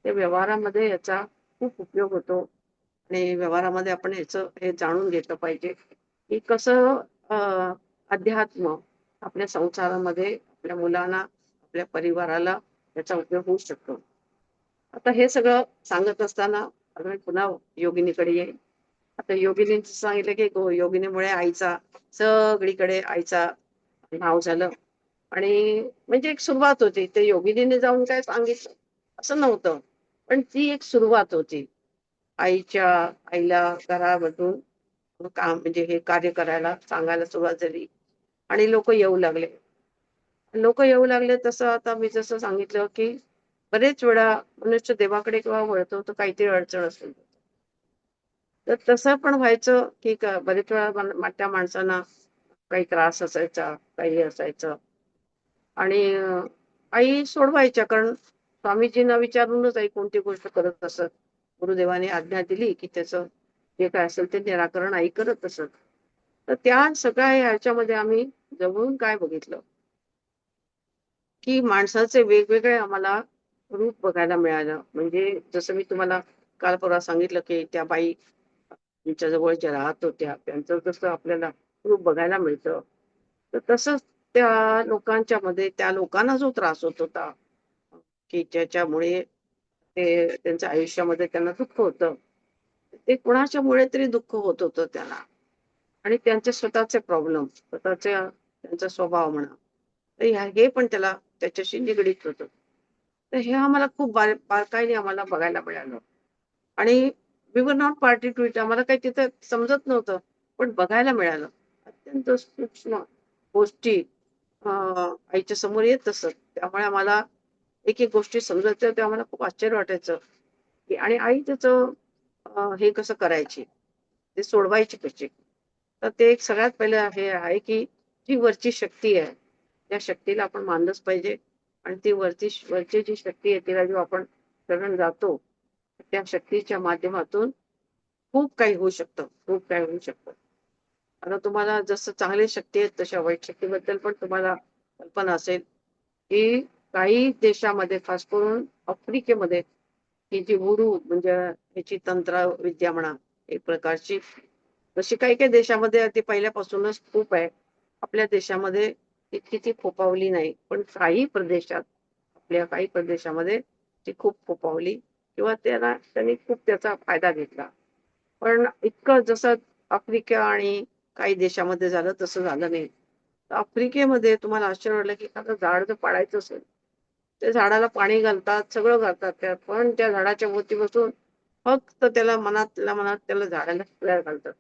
ते व्यवहारामध्ये याचा खूप उपयोग होतो आणि व्यवहारामध्ये आपण ह्याचं हे जाणून घेतलं पाहिजे, की कसं अध्यात्म आपल्या संसारामध्ये आपल्या मुलांना, आपल्या परिवाराला याचा उपयोग होऊ शकतो. आता हे सगळं सांगत असताना आता मी पुन्हा योगिनीकडे येईन. आता योगिनीचं सांगितलं, की योगिनीमुळे आईचा सगळीकडे आईचा नाव झालं आणि म्हणजे एक सुरुवात होती. ते योगिनीने जाऊन काय सांगितलं असं नव्हतं. पण ती एक सुरुवात होती. आईला घरामधून काम म्हणजे हे कार्य करायला सांगायला सुरुवात झाली आणि लोक येऊ लागले. लोक येऊ लागले तसं आता मी जसं सांगितलं, की बरेच वेळा मनुष्य देवाकडे केव्हा वळतो तर काहीतरी अडचण असेल. तर तसं पण व्हायचं, की बरेच वेळा त्या माणसांना काही त्रास असायचा, काही असायचं. आणि आई सोडवायच्या कारण स्वामीजींना विचारूनच आई कोणती गोष्ट करत असत. गुरुदेवाने आज्ञा दिली, की त्याचं जे काय असेल ते निराकरण आई करत असत. तर त्या सगळ्या ह्याच्यामध्ये आम्ही जवळून काय बघितलं, की माणसाचे वेगवेगळे आम्हाला रूप बघायला मिळालं. म्हणजे जसं मी तुम्हाला काल परवा सांगितलं, की त्या बाई तुमच्या जवळ ज्या राहत होत्या, त्यांचं जसं आपल्याला रूप बघायला मिळतं, तर तसंच त्या लोकांच्या मध्ये त्या लोकांना जो त्रास होत होता, की ज्याच्यामुळे ते त्यांच्या आयुष्यामध्ये त्यांना दुःख होतं. ते कुणाच्यामुळे तरी दुःख होत होतं त्याला आणि त्यांचे स्वतःचे प्रॉब्लेम, त्यांचा स्वभाव म्हणा. तर हे पण त्याला त्याच्याशी निगडीत होतं. तर हे आम्हाला खूप बारकाईने आम्हाला बघायला मिळालं. आणि we were not party to it. आम्हाला काही तिथं समजत नव्हतं, पण बघायला मिळालं. अत्यंत सूक्ष्म गोष्टी आईच्या समोर येत असत. त्यामुळे आम्हाला एक-एक गोष्टी समजायच्या तेव्हा आम्हाला खूप आश्चर्य वाटायचं, की आणि आई त्याचं हे कसं करायची, ते सोडवायची कशी. तर ते एक सगळ्यात पहिलं हे आहे, की जी वरची शक्ती आहे, त्या शक्तीला आपण मानलंच पाहिजे आणि ती वरची जी शक्ती आहे तिला जेव्हा आपण शरण जातो, त्या शक्तीच्या माध्यमातून खूप काही होऊ शकतं, खूप काही होऊ शकतं. आता तुम्हाला जसं चांगल्या शक्ती आहेत तशा वाईट शक्तीबद्दल पण तुम्हाला कल्पना असेल, की काही देशामध्ये खास करून आफ्रिकेमध्ये ही जी वुडू म्हणजे ह्याची तंत्रविद्या म्हणा, एक प्रकारची तशी काही-काही देशामध्ये ती पहिल्यापासूनच खूप आहे. आपल्या देशामध्ये इतकी ती फोफावली नाही. पण काही प्रदेशात, आपल्या काही प्रदेशामध्ये ती खूप फोफावली किंवा त्यांनी खूप त्याचा फायदा घेतला. पण इतकं जसं आफ्रिका आणि काही देशामध्ये झालं तसं झालं नाही. तर आफ्रिकेमध्ये तुम्हाला आश्चर्य वाटलं, की एखादं झाड जर पाडायचं असेल, त्या झाडाला पाणी घालतात, सगळं घालतात त्यात. पण त्या झाडाच्या भोवती बसून फक्त त्याला मनातल्या मनात त्याला झाडाला शिव्या घालतात.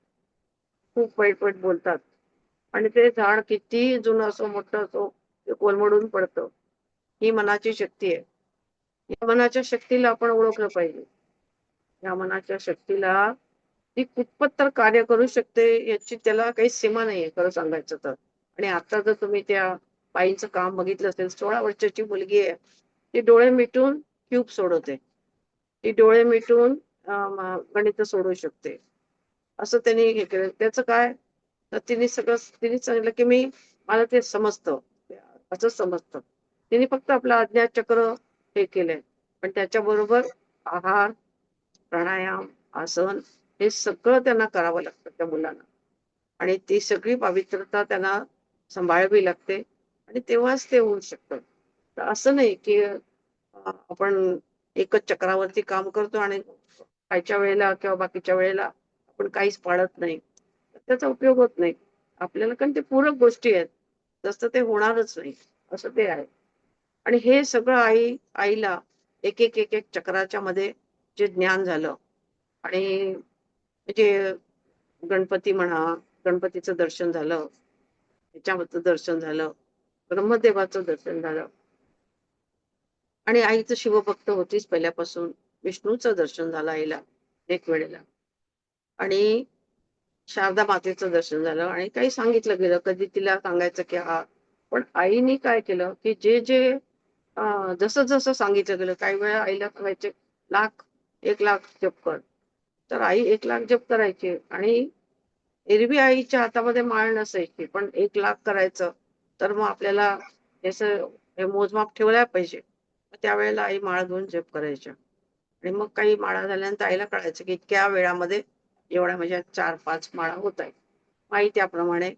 खूप वाईट-वाईट बोलतात. आणि ते झाड कितीही जुनं असो, मोठं असो, ते कोलमडून पडतं. ही मनाची शक्ती आहे. या मनाच्या शक्तीला आपण ओळखलं पाहिजे. या मनाच्या शक्तीला ती कितपत तर कार्य करू शकते याची त्याला काही सीमा नाहीये खरं सांगायचं तर. आणि आता जर तुम्ही त्या बाईंचं काम बघितलं असेल, 16 वर्षाची मुलगी आहे. ती डोळे मिटून क्यूब सोडवते. ती डोळे मिटून गणितं सोडवू शकते. असं त्यांनी हे केलं. त्याचं काय? तर तिने सांगितलं, की मला ते समजतं. असं समजतं. तिने फक्त आपलं आज्ञाचक्र हे केलंय. पण त्याच्याबरोबर आहार, प्राणायाम, आसन हे सगळं त्यांना करावं लागतं त्या मुलांना. आणि ती सगळी पवित्रता त्यांना सांभाळावी लागते आणि तेव्हाच ते होऊ शकतं. तर असं नाही, की आपण एकच चक्रावरती काम करतो आणि खायच्या वेळेला किंवा बाकीच्या वेळेला आपण काहीच पाळत नाही. तर त्याचा उपयोग होत नाही. आपल्याला कारण ते पूरक गोष्टी आहेत. तसं ते होणारच नाही. असं ते आहे. आणि हे सगळं आईला एक-एक चक्राच्या मध्ये जे ज्ञान झालं आणि म्हणजे गणपती म्हणा, गणपतीचं दर्शन झालं, ह्याच्यावरचं दर्शन झालं, ब्रह्मदेवाचं दर्शन झालं आणि आई तर शिवभक्त होतीच पहिल्यापासून. विष्णूचं दर्शन झालं आईला एक वेळेला आणि शारदा मातेचं दर्शन झालं आणि काही सांगितलं गेलं. कधी तिला सांगायचं की पण आईनी काय केलं, की जे जसं-जसं सांगितलं गेलं, काही वेळा आईला सांगायचे, "लाख, 1,00,000 जप कर." तर आई 1,00,000 जप करायची आणि एरवी आईच्या हातामध्ये माळ नसायची. पण 1,00,000 करायचं, तर मग आपल्याला त्याचं हे मोजमाप ठेवायला पाहिजे. मग त्यावेळेला आई माळ घेऊन जप करायच्या. आणि मग काही माळा झाल्यानंतर आईला कळायचं, की इतक्या वेळामध्ये एवढ्या माझ्या 4-5 माळा होतायत. मग आई त्याप्रमाणे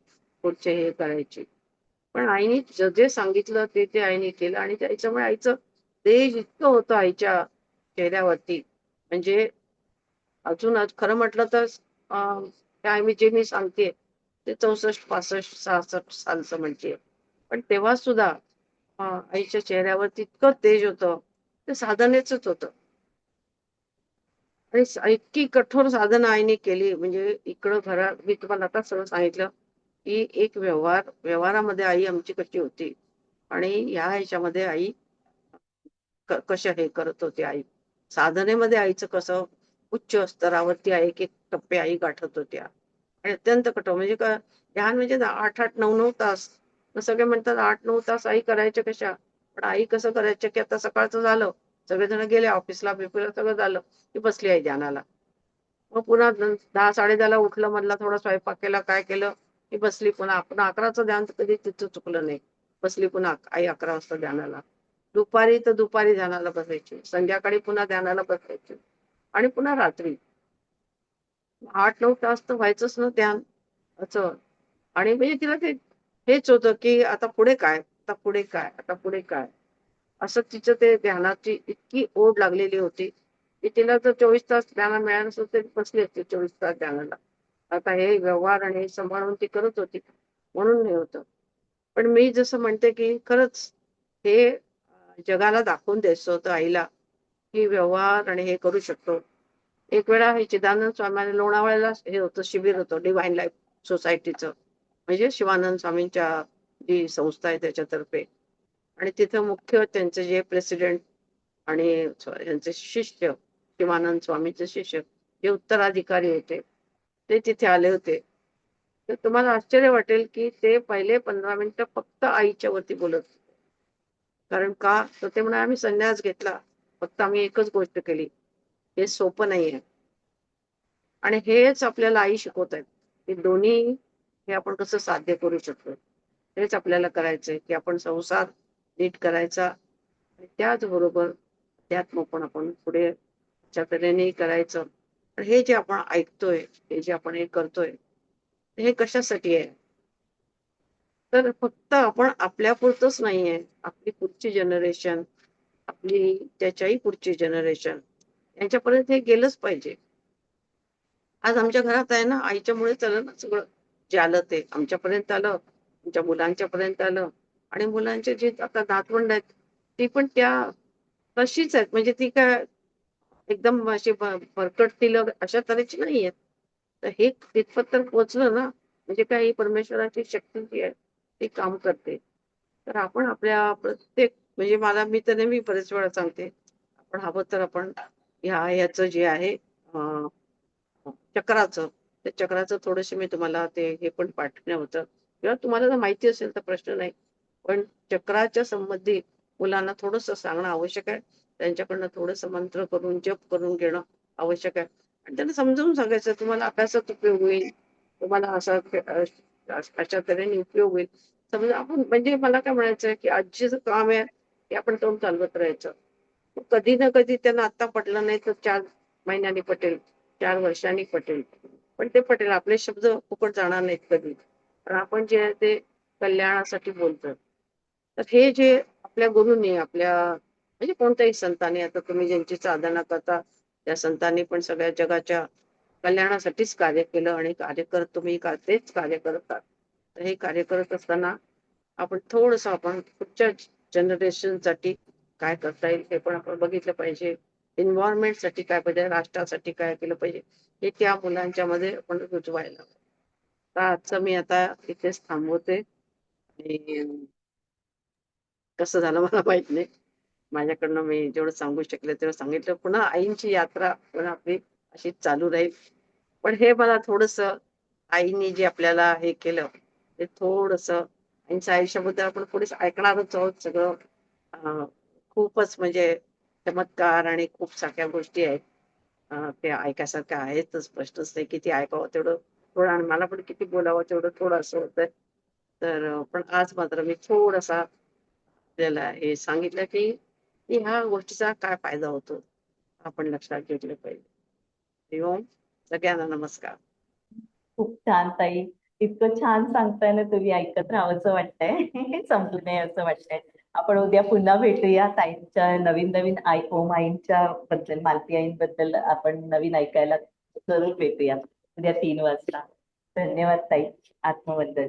पुढचे हे करायची. पण आईनी जे सांगितलं ते आईने केलं आणि त्याच्यामुळे आईचं तेज इतकं होतं आईच्या चेहऱ्यावरती. म्हणजे अजून खरं म्हटलं तर त्या मी जे सांगतेय ते 64, 65, 66 सालचं म्हणतेय. पण तेव्हा सुद्धा आईच्या चेहऱ्यावर इतकं तेज होतं, ते साधनेच होतं. आणि इतकी कठोर साधना आईने केली, म्हणजे इकडं घरात मी तुम्हाला आता सगळं सांगितलं, की एक व्यवहारामध्ये आई आमची कशी होती आणि ह्या ह्याच्यामध्ये आई कशा हे करत होती आई. साधनेमध्ये आईचं कसं उच्च स्तरावरती आई एक एक टप्पे आई गाठत होत्या. आणि अत्यंत कठोर म्हणजे ध्यान म्हणजे ना 8-8, 9-9 तास. मग सगळे म्हणतात 8-9 तास आई करायच्या कशा? पण आई कसं करायच्या, की आता सकाळचं झालं, सगळेजण गेले ऑफिसला बिफिसला सगळं झालं, की बसली आई ध्यानाला. मग पुन्हा 10, 10:30ला उठलं, मधला थोडा स्वयंपाक केला, काय केलं, की बसली पुन्हा. पुन्हा 11चं ध्यान तर कधी तिचं चुकलं नाही. बसली पुन्हा आई 11 वाजता ध्यानाला. दुपारी तर दुपारी ध्यानाला बसायची. संध्याकाळी पुन्हा ध्यानाला बसायची. आणि पुन्हा रात्री. 8-9 तास तर व्हायचंच ना ध्यान. असं. आणि म्हणजे तिला ते हेच होतं, की आता पुढे काय? आता पुढे काय? आता पुढे काय? असं तिचं ते ध्यानाची इतकी ओढ लागलेली होती, की तिला जर 24 तास ध्यानाला मिळालं नसतं तरी बसली असती 24 तास ध्यानाला. आता हे व्यवहार आणि हे सांभाळून ती करत होती, म्हणून हे होतं. पण मी जसं म्हणते, की खरंच हे जगाला दाखवून द्यायचं होतं आईला, की व्यवहार आणि हे करू शकतो. एक वेळा हे चिदानंद स्वामी लोणावळ्याला हे होतं, शिबिर होतं डिव्हाइन लाईफ सोसायटीचं. म्हणजे शिवानंद स्वामींच्या जी संस्था आहे त्याच्यातर्फे. आणि तिथं मुख्य त्यांचे जे प्रेसिडेंट आणि यांचे शिष्य, शिवानंद स्वामीचे शिष्य, जे उत्तराधिकारी होते, ते तिथे आले होते. तर तुम्हाला आश्चर्य वाटेल, की ते पहिले 15 मिनिटं फक्त आईच्या वरती बोलत होते. कारण का? तर ते म्हणाले, "आम्ही संन्यास घेतला. फक्त आम्ही एकच गोष्ट केली. हे सोपं नाहीये." आणि हेच आपल्याला आई शिकवत आहेत, की दोन्ही हे आपण कसं साध्य करू शकतो. तेच आपल्याला करायचंय, की आपण संसार नीट करायचा आणि त्याचबरोबर अध्यात्म पण आपण पुढे अशा तऱ्हेने करायचं. आणि हे जे आपण ऐकतोय, हे जे आपण हे करतोय, हे कशासाठी आहे? तर फक्त आपण आपल्यापुरतंच नाहीये. आपली पुढची जनरेशन, आपली त्याच्याही पुढची जनरेशन यांच्यापर्यंत हे गेलंच पाहिजे. आज आमच्या घरात आहे ना, आईच्यामुळे आलं ना सगळं. जे आलं ते आमच्यापर्यंत आलं, आमच्या मुलांच्या पर्यंत आलं आणि मुलांचे जे आता नातवंड आहेत, ती पण त्या तशीच आहेत. म्हणजे ती काय एकदम अशी भरकट तिलक अशा तऱ्हेची नाहीयेत. तर हे तिथपत तर पोहोचलं ना, म्हणजे काय ही परमेश्वराची शक्ती जी आहे, ती काम करते. तर आपण आपल्या प्रत्येक म्हणजे मी तर नेहमी बरेच वेळा सांगते, आपण हवं तर आपण ह्याचं जे आहे चक्राचं, त्या चक्राचं थोडंसं मी तुम्हाला ते हे पण पाठवलं होतं किंवा तुम्हाला जर माहिती असेल तर प्रश्न नाही. पण चक्राच्या संबंधी मुलांना थोडंसं सांगणं आवश्यक आहे. त्यांच्याकडनं थोडंसं मंत्र करून, जप करून घेणं आवश्यक आहे. आणि त्यांना समजावून सांगायचं, तुम्हाला अभ्यासात उपयोग होईल. तुम्हाला अशा तऱ्हेने उपयोग होईल. समजा आपण म्हणजे मला काय म्हणायचंय, की आजीचं काम आहे, ते आपण तोंड चालवत राहायचं. कधी ना कधी त्यांना आता पटलं नाही तर 4 महिन्यांनी पटेल, 4 वर्षांनी पटेल. पण ते पटेल. आपले शब्द फुकट जाणार नाहीत कधी. पण आपण जे आहे ते कल्याणासाठी बोलतो. तर हे जे आपल्या गुरूंनी म्हणजे कोणत्याही संतांनी आता तुम्ही ज्यांची साधना करता, त्या संतांनी पण सगळ्या जगाच्या कल्याणासाठीच कार्य केलं आणि कार्य करत तुम्ही तेच कार्य करतात. तर हे कार्य करत असताना आपण पुढच्या जनरेशनसाठी काय करता येईल हे पण आपण बघितलं पाहिजे. एन्व्हायर्नमेंटसाठी काय पाहिजे, राष्ट्रासाठी काय केलं पाहिजे, हे त्या मुलांच्या मध्ये आपण रुजवायला. तर आजचं मी आता इथेच थांबवते आणि कसं झालं मला माहित नाही. माझ्याकडनं मी जेवढं सांगू शकले तेवढं सांगितलं. पुन्हा आईंची यात्रा पण आपली अशीच चालू राहील. पण हे मला थोडंसं आईनी जे आपल्याला हे केलं, ते थोडंसं आईच्या आयुष्याबद्दल आपण थोडंसं ऐकणारच आहोत सगळं. अ, खूपच म्हणजे चमत्कार आणि खूप साऱ्या गोष्टी आहेत. ते ऐकायसारख्या आहेतच. प्रश्नच नाही किती ऐकावं तेवढं थोडं आणि मला पण किती बोलावं तेवढं थोडं असं होतंय. तर पण आज मात्र मी थोडासा आपल्याला हे सांगितलं, की ह्या गोष्टीचा काय फायदा होतो, आपण लक्षात घेतलं पाहिजे. हरी सगळ्यांना नमस्कार. खूप छान ताई. इतकं छान सांगताय ना तुम्ही, ऐकत राहावंसं वाटतंय. संपलं नाही असं वाटतंय. आपण उद्या पुन्हा भेटूया ताईंच्या नवीन नवीन ओम आईंच्या बद्दल, मालती आईंबद्दल आपण नवीन ऐकायला जरूर भेटूया उद्या 3 वाजता. धन्यवाद ताई. आत्मबद्दल.